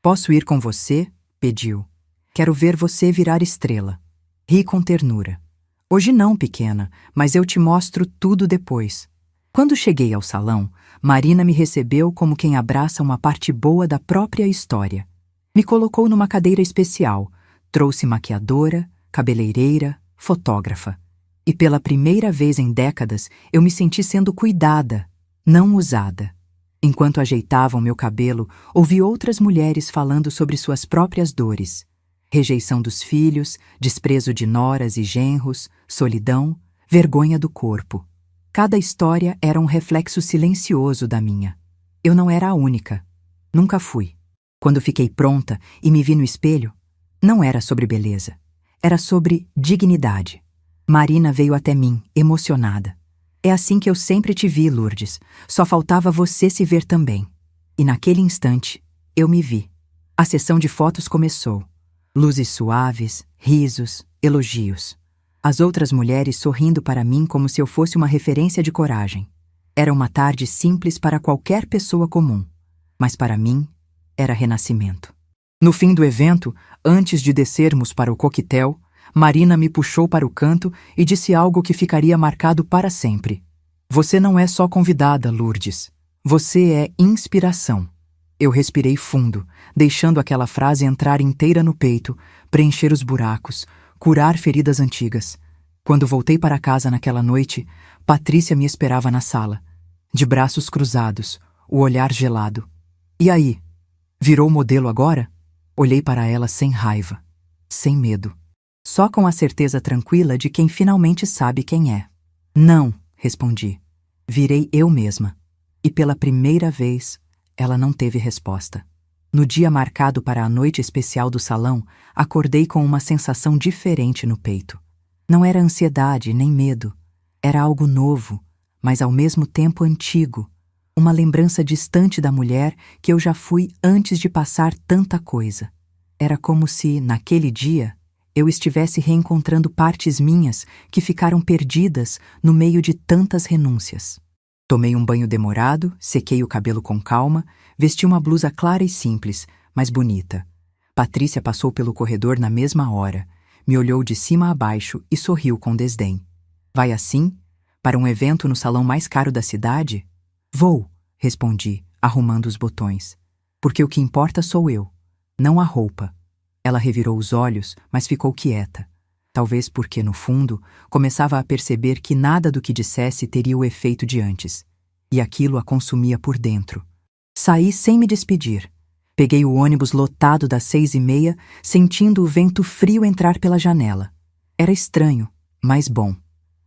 Posso ir com você? Pediu. Quero ver você virar estrela. Ri com ternura. Hoje não, pequena, mas eu te mostro tudo depois. Quando cheguei ao salão, Marina me recebeu como quem abraça uma parte boa da própria história. Me colocou numa cadeira especial, trouxe maquiadora, cabeleireira, fotógrafa. E pela primeira vez em décadas, eu me senti sendo cuidada, não usada. Enquanto ajeitavam meu cabelo, ouvi outras mulheres falando sobre suas próprias dores. Rejeição dos filhos, desprezo de noras e genros, solidão, vergonha do corpo. Cada história era um reflexo silencioso da minha. Eu não era a única. Nunca fui. Quando fiquei pronta e me vi no espelho, não era sobre beleza. Era sobre dignidade. Marina veio até mim, emocionada. É assim que eu sempre te vi, Lourdes. Só faltava você se ver também. E naquele instante, eu me vi. A sessão de fotos começou. Luzes suaves, risos, elogios. As outras mulheres sorrindo para mim como se eu fosse uma referência de coragem. Era uma tarde simples para qualquer pessoa comum. Mas para mim, era renascimento. No fim do evento, antes de descermos para o coquetel, Marina me puxou para o canto e disse algo que ficaria marcado para sempre. Você não é só convidada, Lourdes. Você é inspiração. Eu respirei fundo, deixando aquela frase entrar inteira no peito, preencher os buracos, curar feridas antigas. Quando voltei para casa naquela noite, Patrícia me esperava na sala, de braços cruzados, o olhar gelado. E aí? Virou modelo agora? Olhei para ela sem raiva, sem medo. Só com a certeza tranquila de quem finalmente sabe quem é. Não, respondi. Virei eu mesma. E pela primeira vez, ela não teve resposta. No dia marcado para a noite especial do salão, acordei com uma sensação diferente no peito. Não era ansiedade nem medo. Era algo novo, mas ao mesmo tempo antigo. Uma lembrança distante da mulher que eu já fui antes de passar tanta coisa. Era como se, naquele dia, eu estivesse reencontrando partes minhas que ficaram perdidas no meio de tantas renúncias. Tomei um banho demorado, sequei o cabelo com calma, vesti uma blusa clara e simples, mas bonita. Patrícia passou pelo corredor na mesma hora, me olhou de cima a baixo e sorriu com desdém. Vai assim? Para um evento no salão mais caro da cidade? Vou, respondi, arrumando os botões. Porque o que importa sou eu, não a roupa. Ela revirou os olhos, mas ficou quieta. Talvez porque, no fundo, começava a perceber que nada do que dissesse teria o efeito de antes. E aquilo a consumia por dentro. Saí sem me despedir. Peguei o ônibus lotado das 6:30, sentindo o vento frio entrar pela janela. Era estranho, mas bom.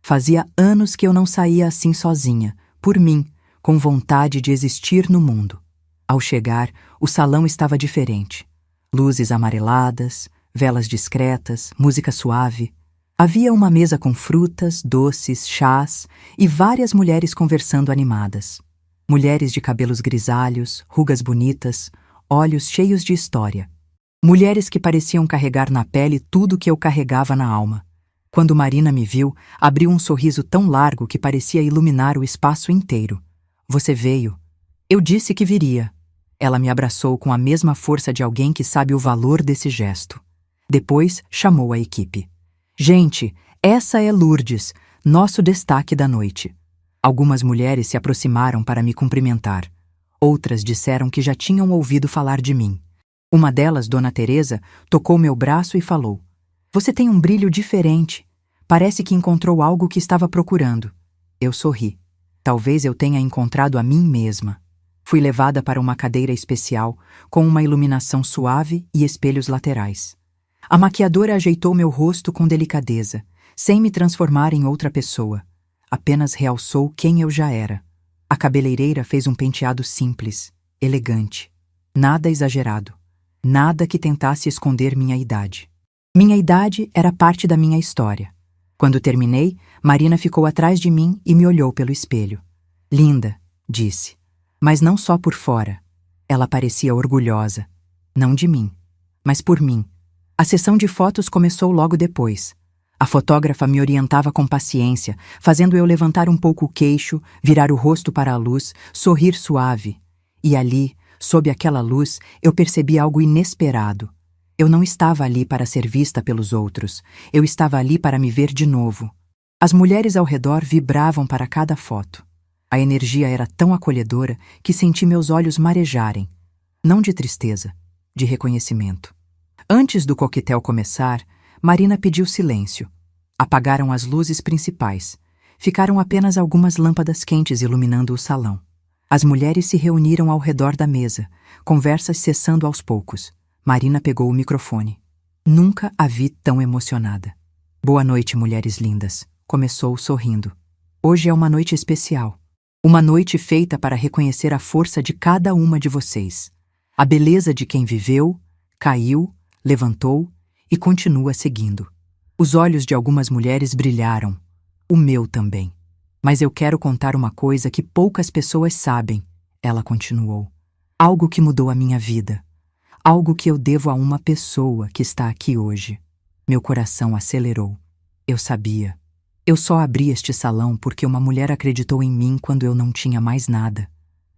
Fazia anos que eu não saía assim sozinha, por mim, com vontade de existir no mundo. Ao chegar, o salão estava diferente. Luzes amareladas, velas discretas, música suave. Havia uma mesa com frutas, doces, chás e várias mulheres conversando animadas. Mulheres de cabelos grisalhos, rugas bonitas, olhos cheios de história. Mulheres que pareciam carregar na pele tudo que eu carregava na alma. Quando Marina me viu, abriu um sorriso tão largo que parecia iluminar o espaço inteiro. Você veio. Eu disse que viria. Ela me abraçou com a mesma força de alguém que sabe o valor desse gesto. Depois, chamou a equipe. Gente, essa é Lourdes, nosso destaque da noite. Algumas mulheres se aproximaram para me cumprimentar. Outras disseram que já tinham ouvido falar de mim. Uma delas, Dona Teresa, tocou meu braço e falou: "Você tem um brilho diferente. Parece que encontrou algo que estava procurando." Eu sorri. Talvez eu tenha encontrado a mim mesma. Fui levada para uma cadeira especial, com uma iluminação suave e espelhos laterais. A maquiadora ajeitou meu rosto com delicadeza, sem me transformar em outra pessoa. Apenas realçou quem eu já era. A cabeleireira fez um penteado simples, elegante. Nada exagerado. Nada que tentasse esconder minha idade. Minha idade era parte da minha história. Quando terminei, Marina ficou atrás de mim e me olhou pelo espelho. "Linda", disse. Mas não só por fora. Ela parecia orgulhosa. Não de mim, mas por mim. A sessão de fotos começou logo depois. A fotógrafa me orientava com paciência, fazendo eu levantar um pouco o queixo, virar o rosto para a luz, sorrir suave. E ali, sob aquela luz, eu percebi algo inesperado. Eu não estava ali para ser vista pelos outros. Eu estava ali para me ver de novo. As mulheres ao redor vibravam para cada foto. A energia era tão acolhedora que senti meus olhos marejarem. Não de tristeza, de reconhecimento. Antes do coquetel começar, Marina pediu silêncio. Apagaram as luzes principais. Ficaram apenas algumas lâmpadas quentes iluminando o salão. As mulheres se reuniram ao redor da mesa, conversas cessando aos poucos. Marina pegou o microfone. Nunca a vi tão emocionada. "Boa noite, mulheres lindas", começou sorrindo. "Hoje é uma noite especial. Uma noite feita para reconhecer a força de cada uma de vocês. A beleza de quem viveu, caiu, levantou e continua seguindo." Os olhos de algumas mulheres brilharam. O meu também. "Mas eu quero contar uma coisa que poucas pessoas sabem", ela continuou. "Algo que mudou a minha vida. Algo que eu devo a uma pessoa que está aqui hoje." Meu coração acelerou. Eu sabia. Eu só abri este salão porque uma mulher acreditou em mim quando eu não tinha mais nada.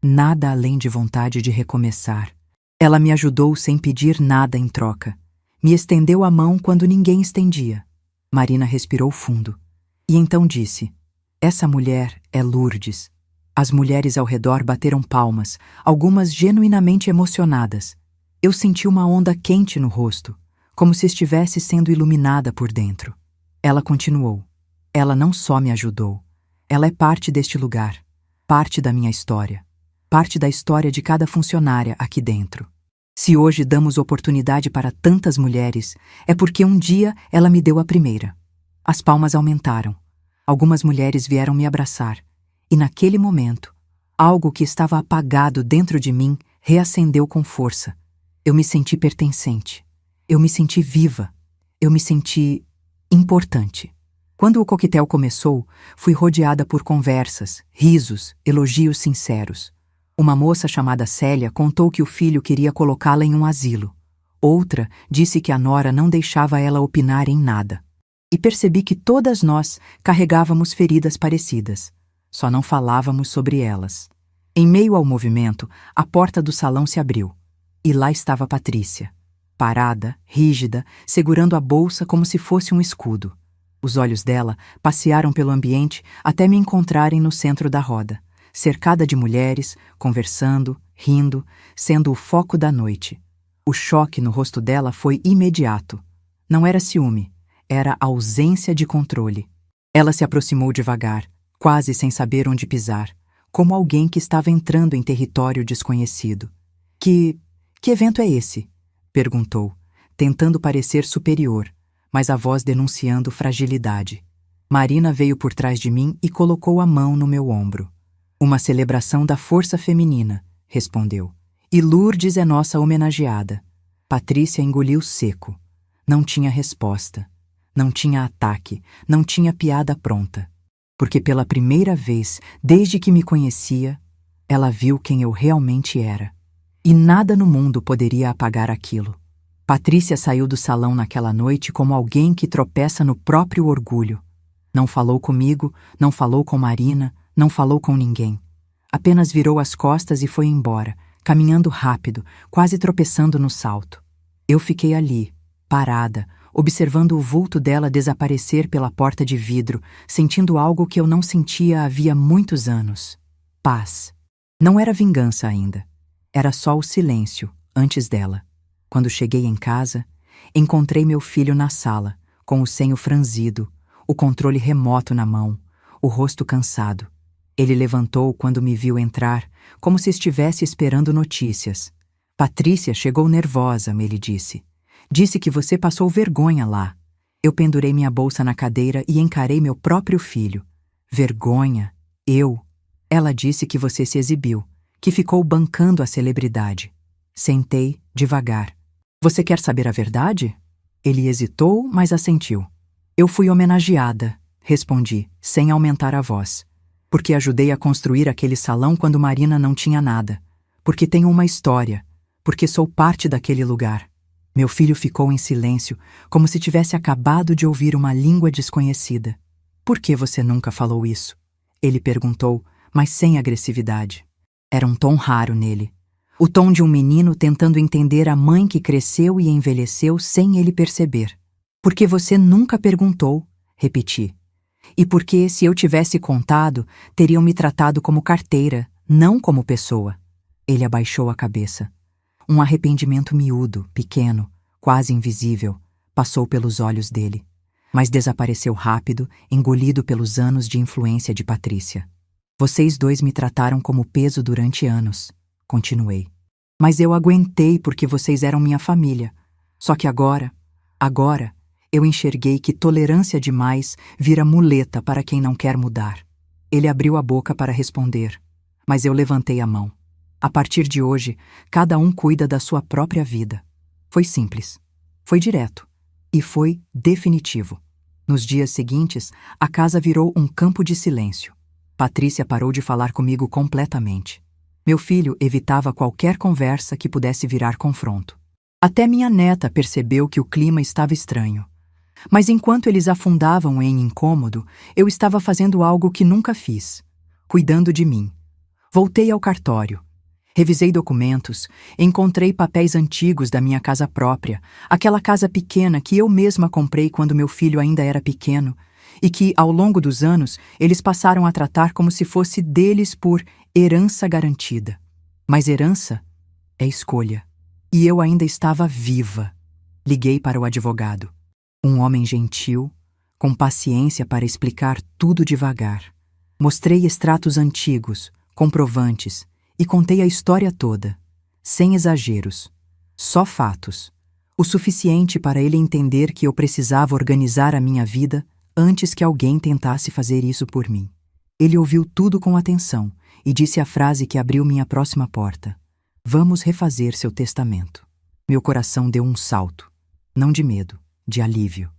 Nada além de vontade de recomeçar. Ela me ajudou sem pedir nada em troca. Me estendeu a mão quando ninguém estendia. Marina respirou fundo. E então disse: "Essa mulher é Lourdes." As mulheres ao redor bateram palmas, algumas genuinamente emocionadas. Eu senti uma onda quente no rosto, como se estivesse sendo iluminada por dentro. Ela continuou. "Ela não só me ajudou. Ela é parte deste lugar, parte da minha história, parte da história de cada funcionária aqui dentro. Se hoje damos oportunidade para tantas mulheres, é porque um dia ela me deu a primeira." As palmas aumentaram. Algumas mulheres vieram me abraçar, e naquele momento, algo que estava apagado dentro de mim reacendeu com força. Eu me senti pertencente. Eu me senti viva. Eu me senti importante. Quando o coquetel começou, fui rodeada por conversas, risos, elogios sinceros. Uma moça chamada Célia contou que o filho queria colocá-la em um asilo. Outra disse que a nora não deixava ela opinar em nada. E percebi que todas nós carregávamos feridas parecidas. Só não falávamos sobre elas. Em meio ao movimento, a porta do salão se abriu. E lá estava Patrícia, parada, rígida, segurando a bolsa como se fosse um escudo. Os olhos dela passearam pelo ambiente até me encontrarem no centro da roda, cercada de mulheres, conversando, rindo, sendo o foco da noite. O choque no rosto dela foi imediato. Não era ciúme, era ausência de controle. Ela se aproximou devagar, quase sem saber onde pisar, como alguém que estava entrando em território desconhecido. Que evento é esse?" perguntou, tentando parecer superior, mas a voz denunciando fragilidade. Marina veio por trás de mim e colocou a mão no meu ombro. "Uma celebração da força feminina", respondeu. "E Lourdes é nossa homenageada." Patrícia engoliu seco. Não tinha resposta. Não tinha ataque. Não tinha piada pronta. Porque pela primeira vez, desde que me conhecia, ela viu quem eu realmente era. E nada no mundo poderia apagar aquilo. Patrícia saiu do salão naquela noite como alguém que tropeça no próprio orgulho. Não falou comigo, não falou com Marina, não falou com ninguém. Apenas virou as costas e foi embora, caminhando rápido, quase tropeçando no salto. Eu fiquei ali, parada, observando o vulto dela desaparecer pela porta de vidro, sentindo algo que eu não sentia havia muitos anos. Paz. Não era vingança ainda. Era só o silêncio, antes dela. Quando cheguei em casa, encontrei meu filho na sala, com o senho franzido, o controle remoto na mão, o rosto cansado. Ele levantou quando me viu entrar, como se estivesse esperando notícias. Patrícia chegou nervosa, ele disse. Disse que você passou vergonha lá. Eu pendurei minha bolsa na cadeira e encarei meu próprio filho. Vergonha? Eu? Ela disse que você se exibiu, que ficou bancando a celebridade. Sentei, devagar. Você quer saber a verdade? Ele hesitou, mas assentiu. Eu fui homenageada, respondi, sem aumentar a voz. Porque ajudei a construir aquele salão quando Marina não tinha nada. Porque tenho uma história. Porque sou parte daquele lugar. Meu filho ficou em silêncio, como se tivesse acabado de ouvir uma língua desconhecida. Por que você nunca falou isso? Ele perguntou, mas sem agressividade. Era um tom raro nele. O tom de um menino tentando entender a mãe que cresceu e envelheceu sem ele perceber. Porque você nunca perguntou, repeti. E porque, se eu tivesse contado, teriam me tratado como carteira, não como pessoa. Ele abaixou a cabeça. Um arrependimento miúdo, pequeno, quase invisível, passou pelos olhos dele, mas desapareceu rápido, engolido pelos anos de influência de Patrícia. Vocês dois me trataram como peso durante anos, continuei. Mas eu aguentei porque vocês eram minha família. Só que agora, eu enxerguei que tolerância demais vira muleta para quem não quer mudar. Ele abriu a boca para responder, mas eu levantei a mão. A partir de hoje, cada um cuida da sua própria vida. Foi simples, foi direto e foi definitivo. Nos dias seguintes, a casa virou um campo de silêncio. Patrícia parou de falar comigo completamente. Meu filho evitava qualquer conversa que pudesse virar confronto. Até minha neta percebeu que o clima estava estranho. Mas enquanto eles afundavam em incômodo, eu estava fazendo algo que nunca fiz, cuidando de mim. Voltei ao cartório. Revisei documentos, encontrei papéis antigos da minha casa própria, aquela casa pequena que eu mesma comprei quando meu filho ainda era pequeno, e que, ao longo dos anos, eles passaram a tratar como se fosse deles por herança garantida. Mas herança é escolha. E eu ainda estava viva. Liguei para o advogado. Um homem gentil, com paciência para explicar tudo devagar. Mostrei extratos antigos, comprovantes, e contei a história toda, sem exageros, só fatos, o suficiente para ele entender que eu precisava organizar a minha vida antes que alguém tentasse fazer isso por mim. Ele ouviu tudo com atenção e disse a frase que abriu minha próxima porta. Vamos refazer seu testamento. Meu coração deu um salto, não de medo, de alívio.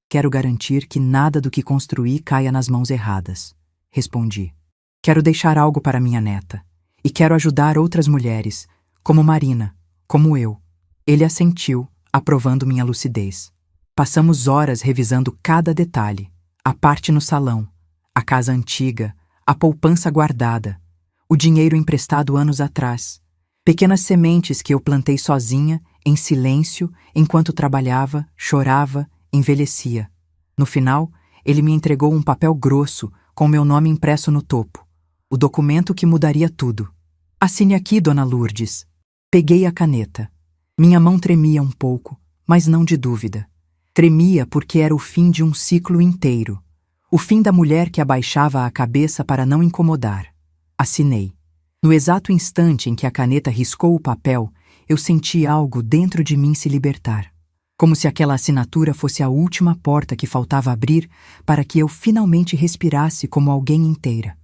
Quero garantir que nada do que construí caia nas mãos erradas, respondi. Quero deixar algo para minha neta. E quero ajudar outras mulheres, como Marina, como eu. Ele assentiu, aprovando minha lucidez. Passamos horas revisando cada detalhe, a parte no salão, a casa antiga, a poupança guardada, o dinheiro emprestado anos atrás, pequenas sementes que eu plantei sozinha, em silêncio, enquanto trabalhava, chorava, envelhecia. No final, ele me entregou um papel grosso, com meu nome impresso no topo, o documento que mudaria tudo. Assine aqui, Dona Lourdes. Peguei a caneta. Minha mão tremia um pouco, mas não de dúvida. Tremia porque era o fim de um ciclo inteiro. O fim da mulher que abaixava a cabeça para não incomodar. Assinei. No exato instante em que a caneta riscou o papel, eu senti algo dentro de mim se libertar. Como se aquela assinatura fosse a última porta que faltava abrir para que eu finalmente respirasse como alguém inteira.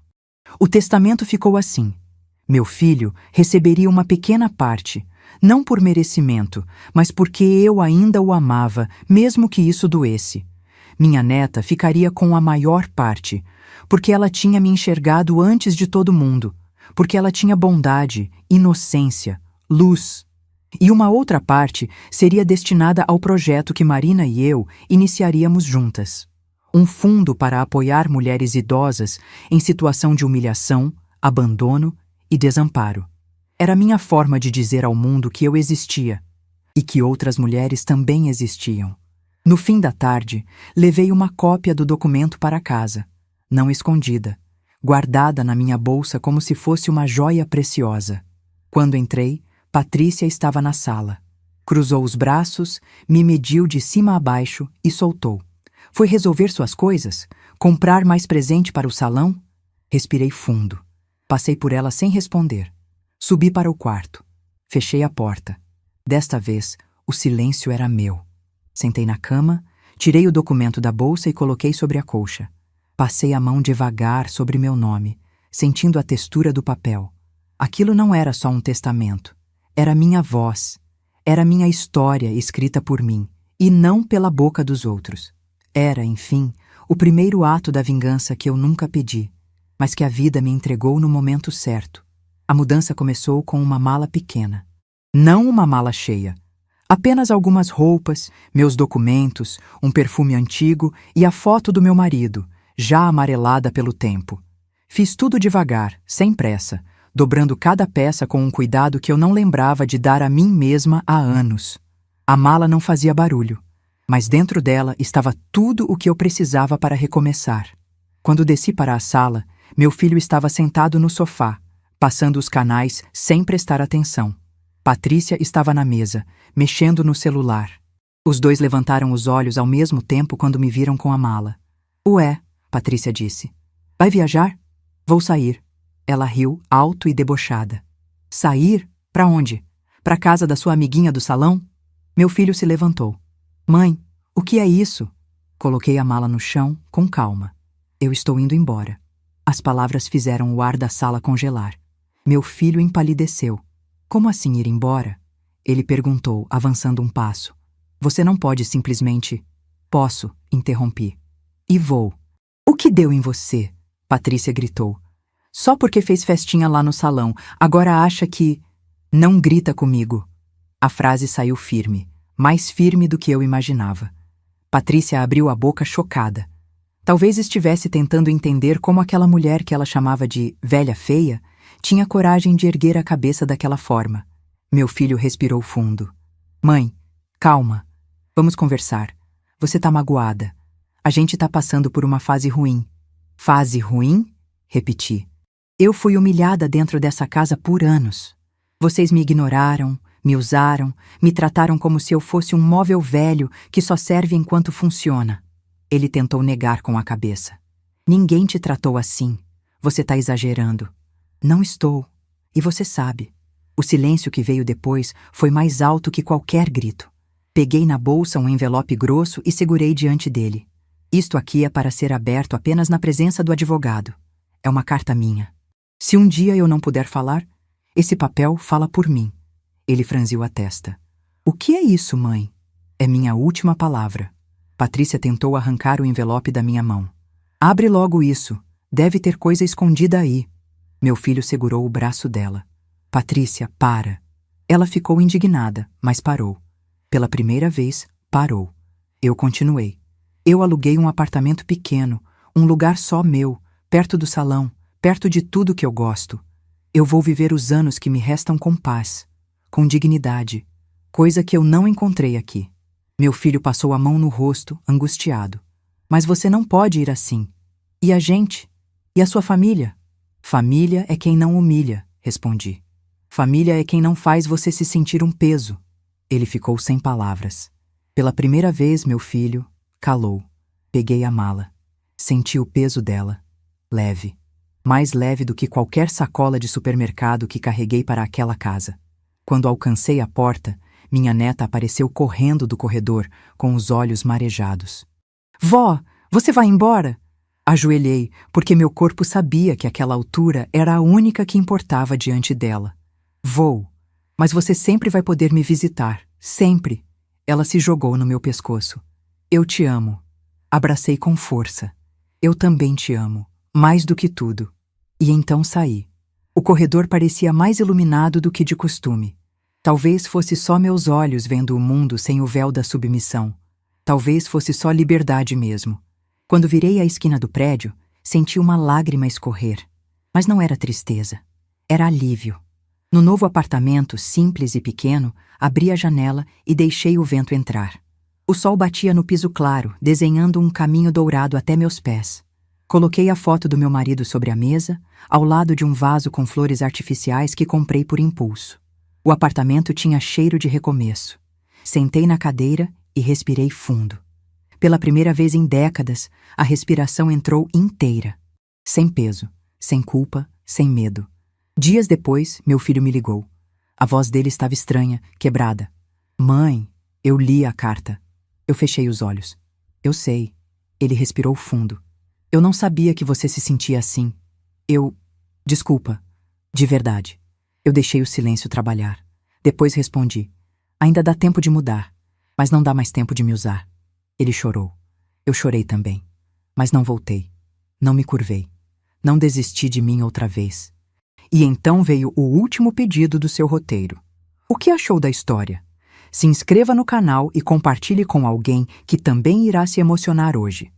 O testamento ficou assim. Meu filho receberia uma pequena parte, não por merecimento, mas porque eu ainda o amava, mesmo que isso doesse. Minha neta ficaria com a maior parte, porque ela tinha me enxergado antes de todo mundo, porque ela tinha bondade, inocência, luz. E uma outra parte seria destinada ao projeto que Marina e eu iniciaríamos juntas. Um fundo para apoiar mulheres idosas em situação de humilhação, abandono e desamparo. Era minha forma de dizer ao mundo que eu existia e que outras mulheres também existiam. No fim da tarde, levei uma cópia do documento para casa, não escondida, guardada na minha bolsa como se fosse uma joia preciosa. Quando entrei, Patrícia estava na sala. Cruzou os braços, me mediu de cima a baixo e soltou. Foi resolver suas coisas? Comprar mais presente para o salão? Respirei fundo. Passei por ela sem responder. Subi para o quarto. Fechei a porta. Desta vez, o silêncio era meu. Sentei na cama, tirei o documento da bolsa e coloquei sobre a colcha. Passei a mão devagar sobre meu nome, sentindo a textura do papel. Aquilo não era só um testamento. Era minha voz. Era minha história escrita por mim, e não pela boca dos outros. Era, enfim, o primeiro ato da vingança que eu nunca pedi, mas que a vida me entregou no momento certo. A mudança começou com uma mala pequena. Não uma mala cheia. Apenas algumas roupas, meus documentos, um perfume antigo e a foto do meu marido, já amarelada pelo tempo. Fiz tudo devagar, sem pressa, dobrando cada peça com um cuidado que eu não lembrava de dar a mim mesma há anos. A mala não fazia barulho, mas dentro dela estava tudo o que eu precisava para recomeçar. Quando desci para a sala, meu filho estava sentado no sofá, passando os canais sem prestar atenção. Patrícia estava na mesa, mexendo no celular. Os dois levantaram os olhos ao mesmo tempo quando me viram com a mala. Ué, Patrícia disse. Vai viajar? Vou sair. Ela riu, alto e debochada. Sair? Para onde? Para casa da sua amiguinha do salão? Meu filho se levantou. Mãe, o que é isso? Coloquei a mala no chão, com calma. Eu estou indo embora. As palavras fizeram o ar da sala congelar. Meu filho empalideceu. Como assim ir embora? Ele perguntou, avançando um passo. Você não pode simplesmente... Posso, interrompi. E vou. O que deu em você? Patrícia gritou. Só porque fez festinha lá no salão, agora acha que... Não grita comigo. A frase saiu firme, mais firme do que eu imaginava. Patrícia abriu a boca chocada. Talvez estivesse tentando entender como aquela mulher que ela chamava de velha feia tinha coragem de erguer a cabeça daquela forma. Meu filho respirou fundo. Mãe, calma. Vamos conversar. Você tá magoada. A gente tá passando por uma fase ruim. Fase ruim? Repeti. Eu fui humilhada dentro dessa casa por anos. Vocês me ignoraram, me usaram, me trataram como se eu fosse um móvel velho que só serve enquanto funciona. Ele tentou negar com a cabeça. Ninguém te tratou assim. Você tá exagerando. Não estou. E você sabe. O silêncio que veio depois foi mais alto que qualquer grito. Peguei na bolsa um envelope grosso e segurei diante dele. Isto aqui é para ser aberto apenas na presença do advogado. É uma carta minha. Se um dia eu não puder falar, esse papel fala por mim. Ele franziu a testa. O que é isso, mãe? É minha última palavra. Patrícia tentou arrancar o envelope da minha mão. Abre logo isso. Deve ter coisa escondida aí. Meu filho segurou o braço dela. Patrícia, para. Ela ficou indignada, mas parou. Pela primeira vez, parou. Eu continuei. Eu aluguei um apartamento pequeno, um lugar só meu, perto do salão, perto de tudo que eu gosto. Eu vou viver os anos que me restam com paz, com dignidade, coisa que eu não encontrei aqui. Meu filho passou a mão no rosto, angustiado. Mas você não pode ir assim. E a gente? E a sua família? Família é quem não humilha, respondi. Família é quem não faz você se sentir um peso. Ele ficou sem palavras. Pela primeira vez, meu filho calou. Peguei a mala. Senti o peso dela. Leve. Mais leve do que qualquer sacola de supermercado que carreguei para aquela casa. Quando alcancei a porta, minha neta apareceu correndo do corredor, com os olhos marejados. Vó, você vai embora? Ajoelhei, porque meu corpo sabia que aquela altura era a única que importava diante dela. Vou, mas você sempre vai poder me visitar, sempre. Ela se jogou no meu pescoço. Eu te amo. Abracei com força. Eu também te amo, mais do que tudo. E então saí. O corredor parecia mais iluminado do que de costume. Talvez fosse só meus olhos vendo o mundo sem o véu da submissão. Talvez fosse só liberdade mesmo. Quando virei a esquina do prédio, senti uma lágrima escorrer. Mas não era tristeza. Era alívio. No novo apartamento, simples e pequeno, abri a janela e deixei o vento entrar. O sol batia no piso claro, desenhando um caminho dourado até meus pés. Coloquei a foto do meu marido sobre a mesa, ao lado de um vaso com flores artificiais que comprei por impulso. O apartamento tinha cheiro de recomeço. Sentei na cadeira e respirei fundo. Pela primeira vez em décadas, a respiração entrou inteira. Sem peso, sem culpa, sem medo. Dias depois, meu filho me ligou. A voz dele estava estranha, quebrada. Mãe, eu li a carta. Eu fechei os olhos. Eu sei. Ele respirou fundo. Eu não sabia que você se sentia assim. Desculpa. De verdade. Eu deixei o silêncio trabalhar. Depois respondi. Ainda dá tempo de mudar, mas não dá mais tempo de me usar. Ele chorou. Eu chorei também. Mas não voltei. Não me curvei. Não desisti de mim outra vez. E então veio o último pedido do seu roteiro. O que achou da história? Se inscreva no canal e compartilhe com alguém que também irá se emocionar hoje.